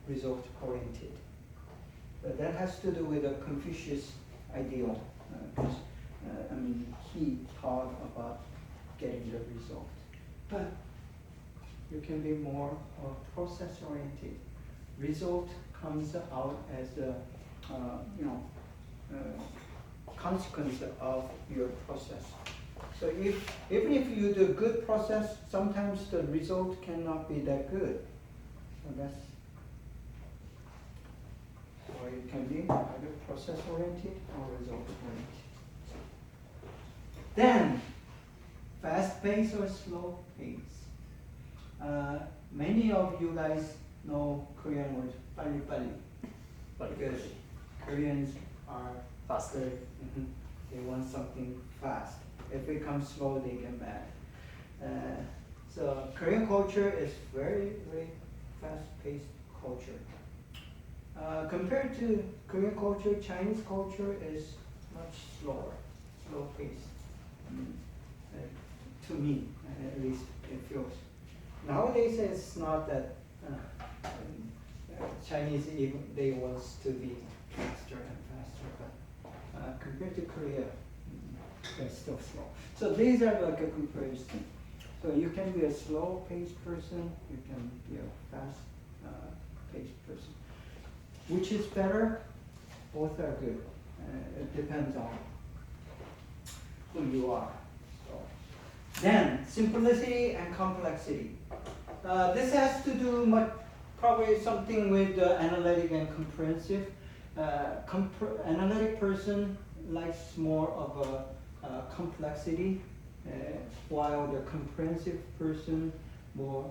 result-oriented. But that has to do with a Confucius ideal. He taught about getting the result. But you can be more process-oriented. Result comes out as the consequence of your process. So even if you do a good process, sometimes the result cannot be that good. So that's why it can be either process-oriented or result-oriented. Then, fast pace or slow pace. Many of you guys know Korean word 빨리빨리. Because Koreans are faster. They want something fast. If it comes slow, they get mad. So Korean culture is very, very fast-paced culture. Compared to Korean culture, Chinese culture is much slower, slow-paced. To me, at least, it feels. Nowadays, it's not that Chinese even they want to be faster and faster, but compared to Korea, they're still slow. So these are like a comparison. So you can be a slow-paced person, you can be a fast-paced person. Which is better? Both are good. It depends on who you are. So. Then, simplicity and complexity. This has to do probably something with analytic and comprehensive. Analytic person likes more of a complexity, while the comprehensive person more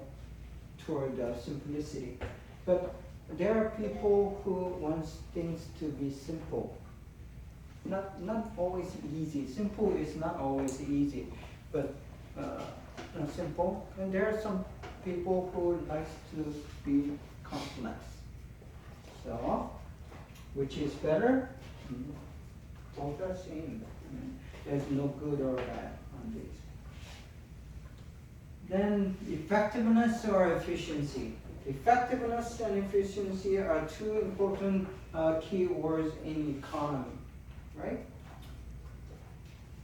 toward simplicity. But there are people who want things to be simple. Not always easy. Simple is not always easy, but simple. And there are some people who like to be complex. So, which is better? Both are same. There's no good or bad on these. Then effectiveness or efficiency. Effectiveness and efficiency are two important key words in economy, right?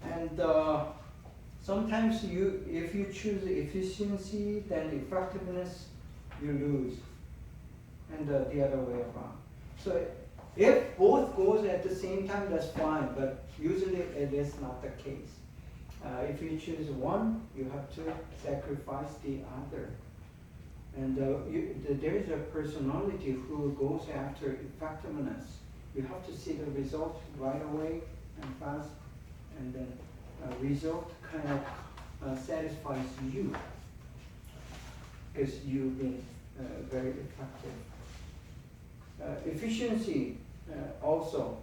And sometimes if you choose efficiency, then effectiveness, you lose, and the other way around. So if both goes at the same time, that's fine, but usually it is not the case. If you choose one, you have to sacrifice the other. And there is a personality who goes after effectiveness. You have to see the result right away and fast, and then result kind of satisfies you because you've been very effective. Efficiency also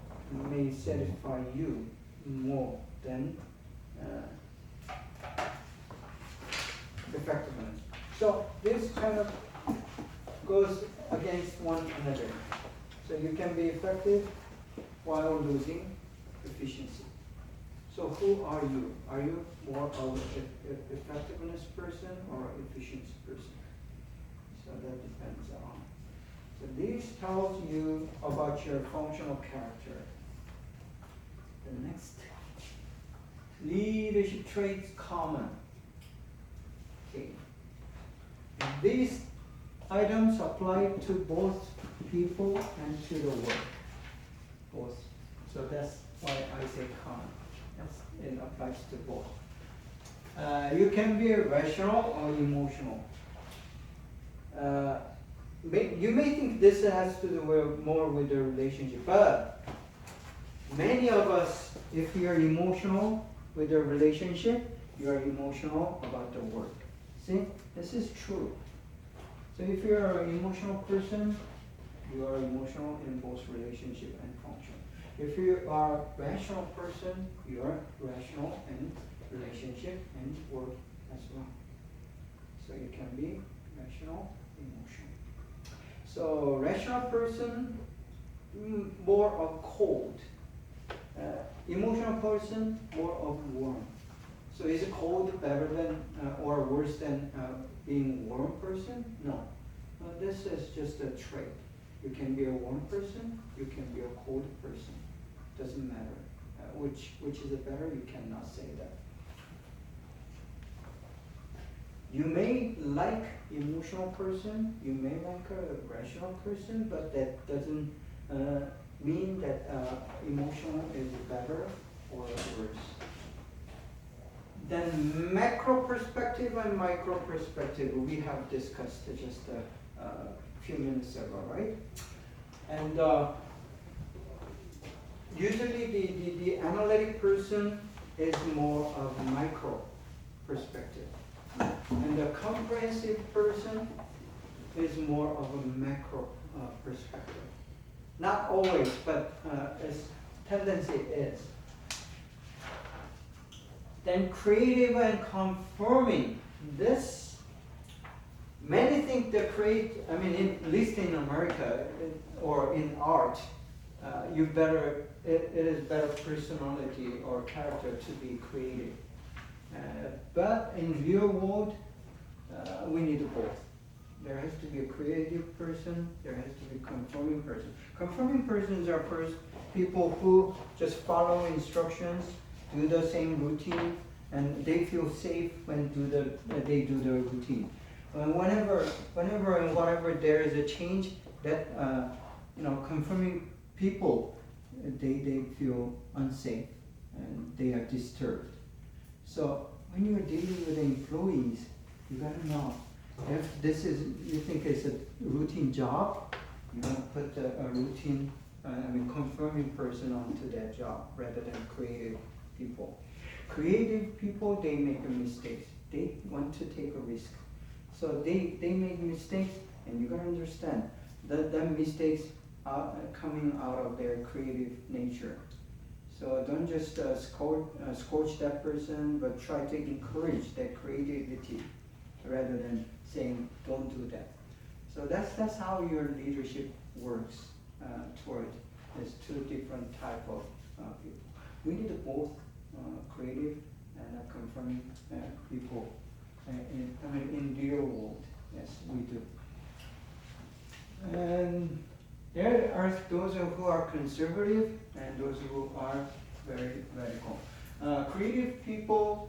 may satisfy you more than effectiveness. So this kind of goes against one another. So you can be effective while losing efficiency. So who are you? Are you more of an effectiveness person or efficiency person? So that depends on. So this tells you about your functional character. The next, leadership traits common. Okay. And these items apply to both people and to the work. Both. So that's why I say common. It applies to both. You can be rational or emotional. You may think this has to do more with the relationship, but many of us, if you are emotional with the relationship, you are emotional about the work. See, this is true. So if you are an emotional person, you are emotional in both relationship and function. If you are a rational person, you are rational in relationship and work as well. So you can be rational, emotional. So rational person, more of cold. Emotional person, more of warm. So is cold better than or worse than being a warm person? No. This is just a trait. You can be a warm person, you can be a cold person. Doesn't matter. Which is it better? You cannot say that. You may like emotional person, you may like a rational person, but that doesn't mean that emotional is better or worse. Then macro perspective and micro perspective we have discussed just a few minutes ago, right? And usually the analytic person is more of micro perspective. And the comprehensive person is more of a macro perspective. Not always, but its tendency is. Then creative and conforming. This, many think that at least in America or in art, it is better personality or character to be creative. But in real world, we need both. There has to be a creative person, there has to be a conforming person. Conforming persons are people who just follow instructions, do the same routine, and they feel safe when they do the routine. Whenever and whatever there is a change, that conforming people, they feel unsafe and they are disturbed. So when you're dealing with employees, you gotta know if you think it's a routine job, you want to put a routine, conforming person onto that job rather than creative people. Creative people, they make mistakes. They want to take a risk. So they make mistakes, and you gotta understand that mistakes are coming out of their creative nature. So don't just scourge that person, but try to encourage that creativity rather than saying don't do that. So that's how your leadership works toward these two different type of people. We need both creative and confirming people in real world. Yes, we do. are those who are conservative and those who are very radical. Creative people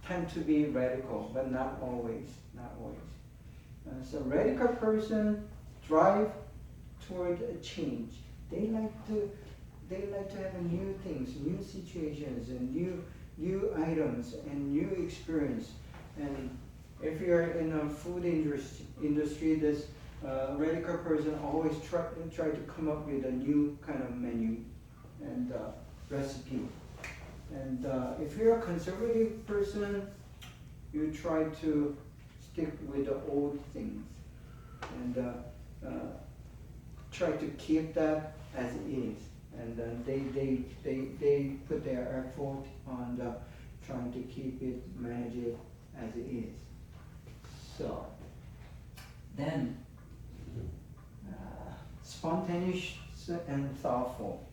tend to be radical, but not always. Not always. So radical person drive toward a change. They like to have new things, new situations, and new items and new experience. And if you're in a food industry, this radical person always try to come up with a new kind of menu and recipe. And if you're a conservative person, you try to stick with the old things and try to keep that as it is. And then they put their effort on trying to keep it, manage it as it is. So then, spontaneous and thoughtful.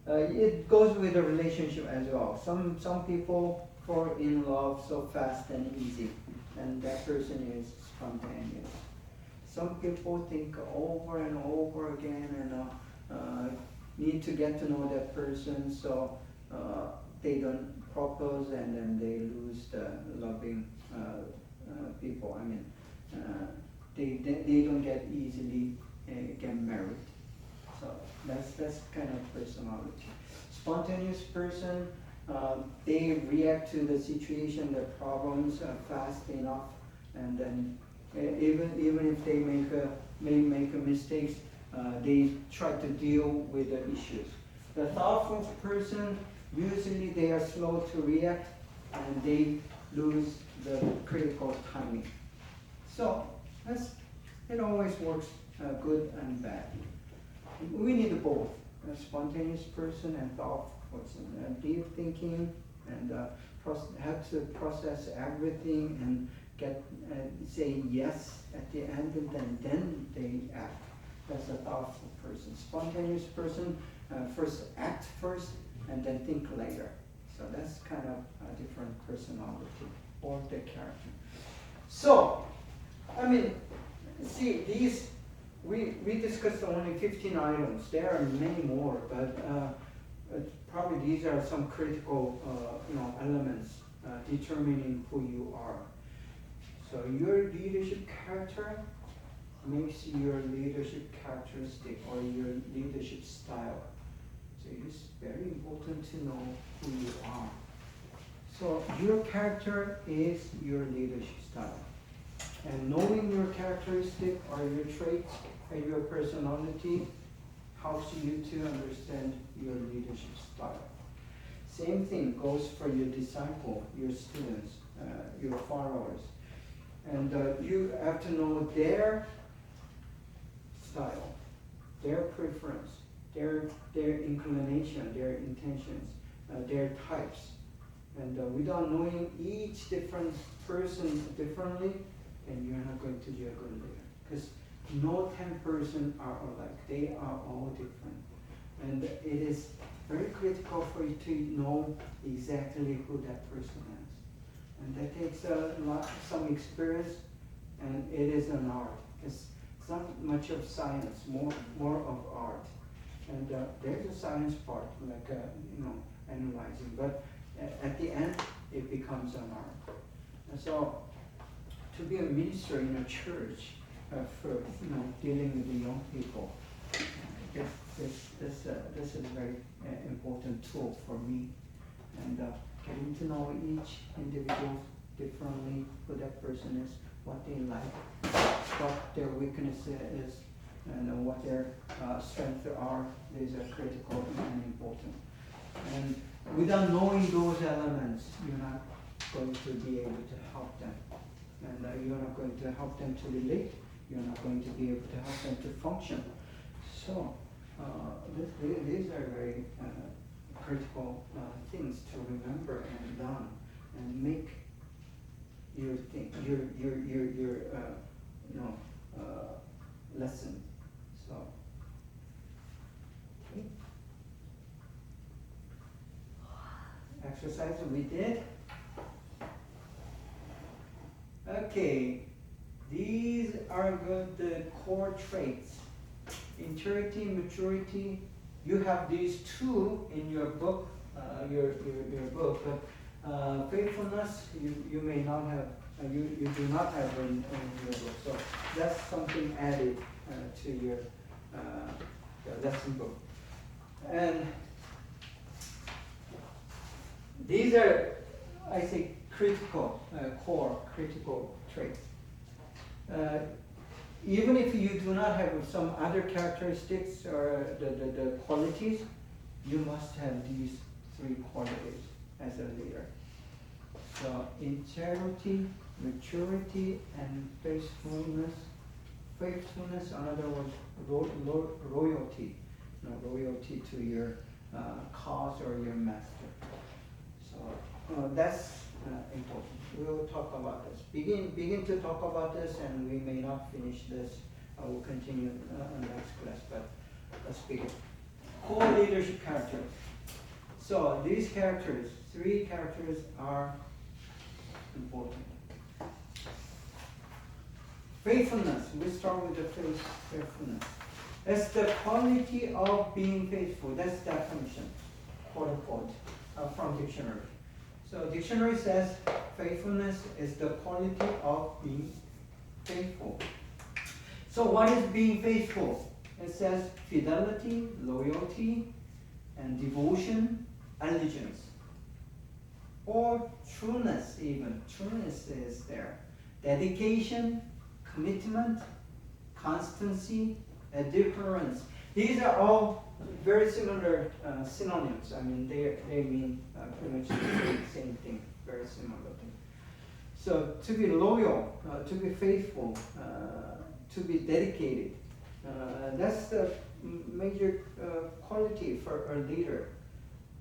It goes with the relationship as well. Some people fall in love so fast and easy, and that person is spontaneous. Some people think over and over again and need to get to know that person, so they don't propose, and then they lose the loving people. I mean, they don't get easily get married. So that's kind of personality. Spontaneous person, they react to the situation, the problems fast enough, and then even if they make a mistakes, they try to deal with the issues. The thoughtful person, usually they are slow to react, and they lose the critical timing. So it always works good and bad. We need both, a spontaneous person and thoughtful person, deep thinking, and have to process everything and say yes at the end, and then they act. That's a thoughtful person. Spontaneous person first act first and then think later. So that's kind of a different personality or the character. So, I mean, see, these we discussed only 15 items. There are many more, but probably these are some critical elements determining who you are. So your leadership character makes your leadership characteristic or your leadership style. So it's very important to know who you are. So your character is your leadership style. And knowing your characteristic or your traits and your personality helps you to understand your leadership style. Same thing goes for your disciple, your students, your followers. And you have to know their style, their preference, their inclination, their intentions, their types. And without knowing each different person differently, then you're not going to be a good leader. Because no 10 persons are alike. They are all different. And it is very critical for you to know exactly who that person is. And that takes some experience, and it is an art. It's not much of science, more of art. And there's a science part, like analyzing, but at the end, it becomes an art. And so, to be a minister in a church, for dealing with the young people, this is a very important tool for me. And getting to know each individual differently, who that person is, what they like, what their weakness is, and what their strengths are. These are critical and important. And without knowing those elements, you're not going to be able to help them. And you're not going to help them to relate. You're not going to be able to help them to function. So these are very critical things to remember and learn and make your lesson. So okay. Exercise we did. Okay, these are good core traits in charity, maturity, you have these two in your book, your book, but faithfulness you may not have, you do not have in your book. So that's something added to your lesson book. And these are, I think, critical, core critical traits. Even if you do not have some other characteristics or the qualities, you must have these three qualities as a leader. So in charity, maturity, and faithfulness. Faithfulness, in other words, loyalty. Loyalty to your cause or your master. So that's important. We will talk about this. Begin to talk about this, and we may not finish this. I will continue on next class, but let's begin. Core leadership characters. So these characters, three characters, are important. Faithfulness. We start with the faithfulness. That's the quality of being faithful. That's definition, quote unquote, from dictionary. So dictionary says faithfulness is the quality of being faithful. So what is being faithful? It says fidelity, loyalty, and devotion, allegiance. Or trueness even. Trueness is there. Dedication, commitment, constancy, adherence. These are all very similar synonyms. I mean, they mean pretty much the same thing, very similar thing. So to be loyal, to be faithful, to be dedicated, that's the major quality for a leader.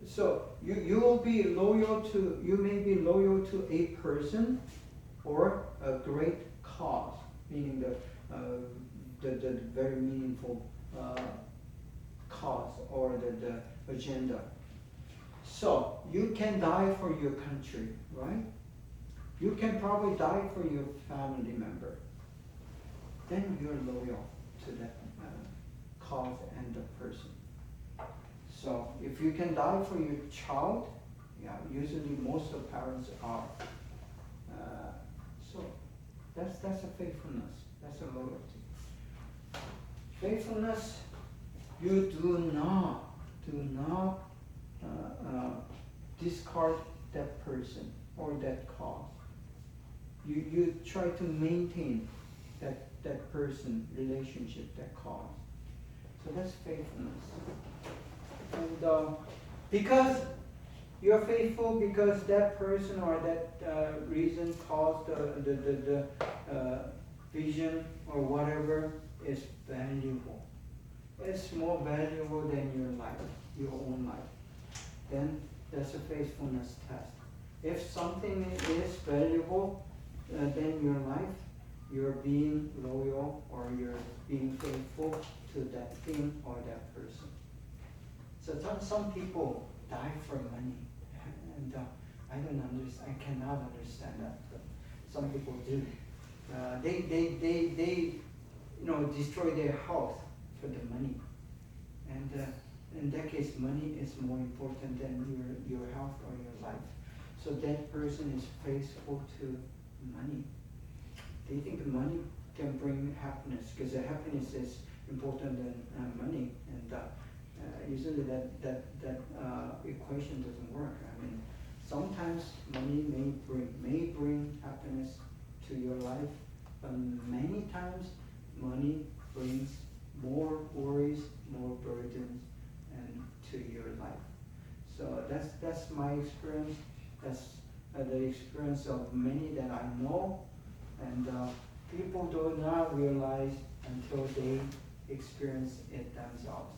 So you will be loyal to, you may be loyal to a person or a great cause, meaning the very meaningful cause or the agenda. So you can die for your country, right? You can probably die for your family member. Then you're loyal to that cause and the person. So if you can die for your child, yeah, usually most of parents are. So that's a faithfulness. That's a loyalty. Faithfulness, you do not discard that person or that cause. You try to maintain that person, relationship, that cause. So that's faithfulness. And because you're faithful, because that person or that reason, cause, the vision or whatever is valuable. It's more valuable than your life, your own life. Then that's a faithfulness test. If something is valuable than your life, you're being loyal or you're being faithful to that thing or that person. So some people die for money, and I don't understand. I cannot understand that. But some people do. They destroy their health for the money, and in that case, money is more important than your health or your life. So that person is faithful to money. They think money can bring happiness because happiness is important than money, and usually that equation doesn't work. I mean, sometimes money may bring happiness to your life, but many times money brings more worries, more burdens, and to your life. So that's my experience. That's the experience of many that I know, and people do not realize until they experience it themselves,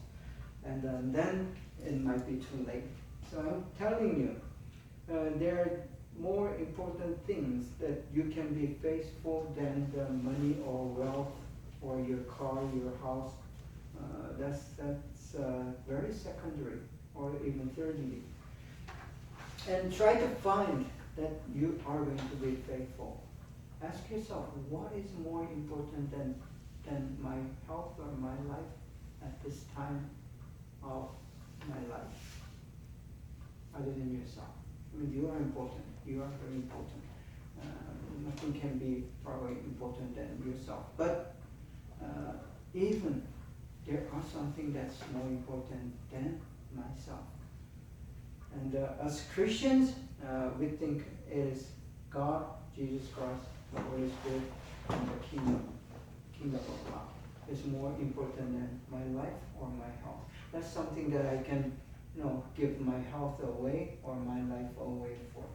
and then it might be too late. So I'm telling you, there are more important things that you can be faithful than the money or wealth or your car, your house. That's very secondary or even thirdly. And try to find that you are going to be faithful. Ask yourself, what is more important than my health or my life? at this time of my life, other than yourself. I mean, you are important. You are very important. Nothing can be probably important than yourself. But even there are something that's more important than myself. And as Christians, we think it is God, Jesus Christ, the Holy Spirit, and the kingdom of God is more important than my life or my health. That's something that I can, give my health away or my life away for.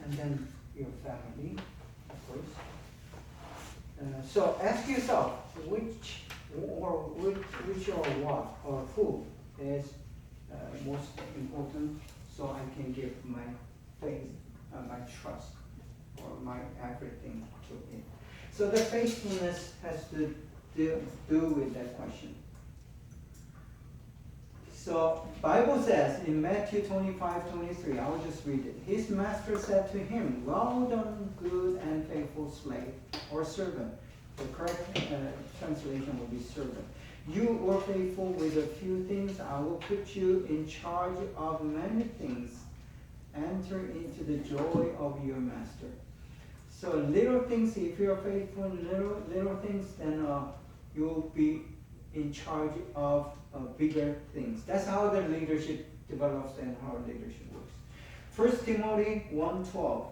And then your family, of course. So ask yourself, which or what or who is most important, so I can give my faith, my trust, or my everything to it. So the faithfulness has to do with that question. So Bible says in Matthew 25:23, I'll just read it. His master said to him, "Well done, good and faithful slave or servant." The correct translation will be servant. "You were faithful with a few things. I will put you in charge of many things. Enter into the joy of your master." So little things, if you are faithful in little things, then you'll be in charge of bigger things. That's how the leadership develops and how leadership works. 1 Timothy 1:12.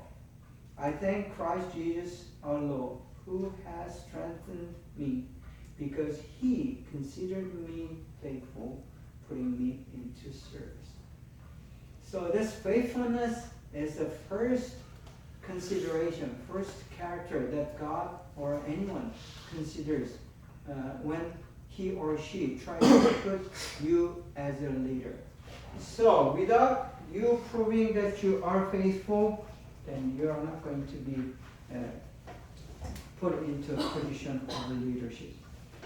"I thank Christ Jesus our Lord, who has strengthened me, because he considered me faithful, putting me into service." So this faithfulness is the first consideration, first character that God or anyone considers when he or she tries to put you as a leader. So without you proving that you are faithful, then you are not going to be put into a position of leadership.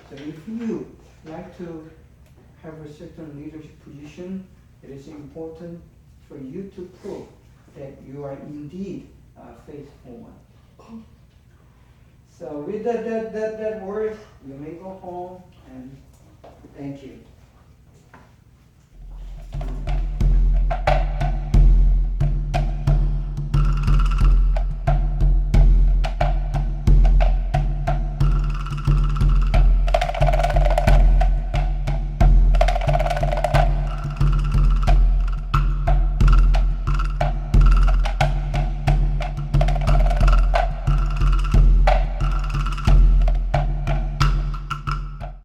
So if you like to have a certain leadership position, it is important for you to prove that you are indeed a faithful one. So with that word, you may go home and thank you.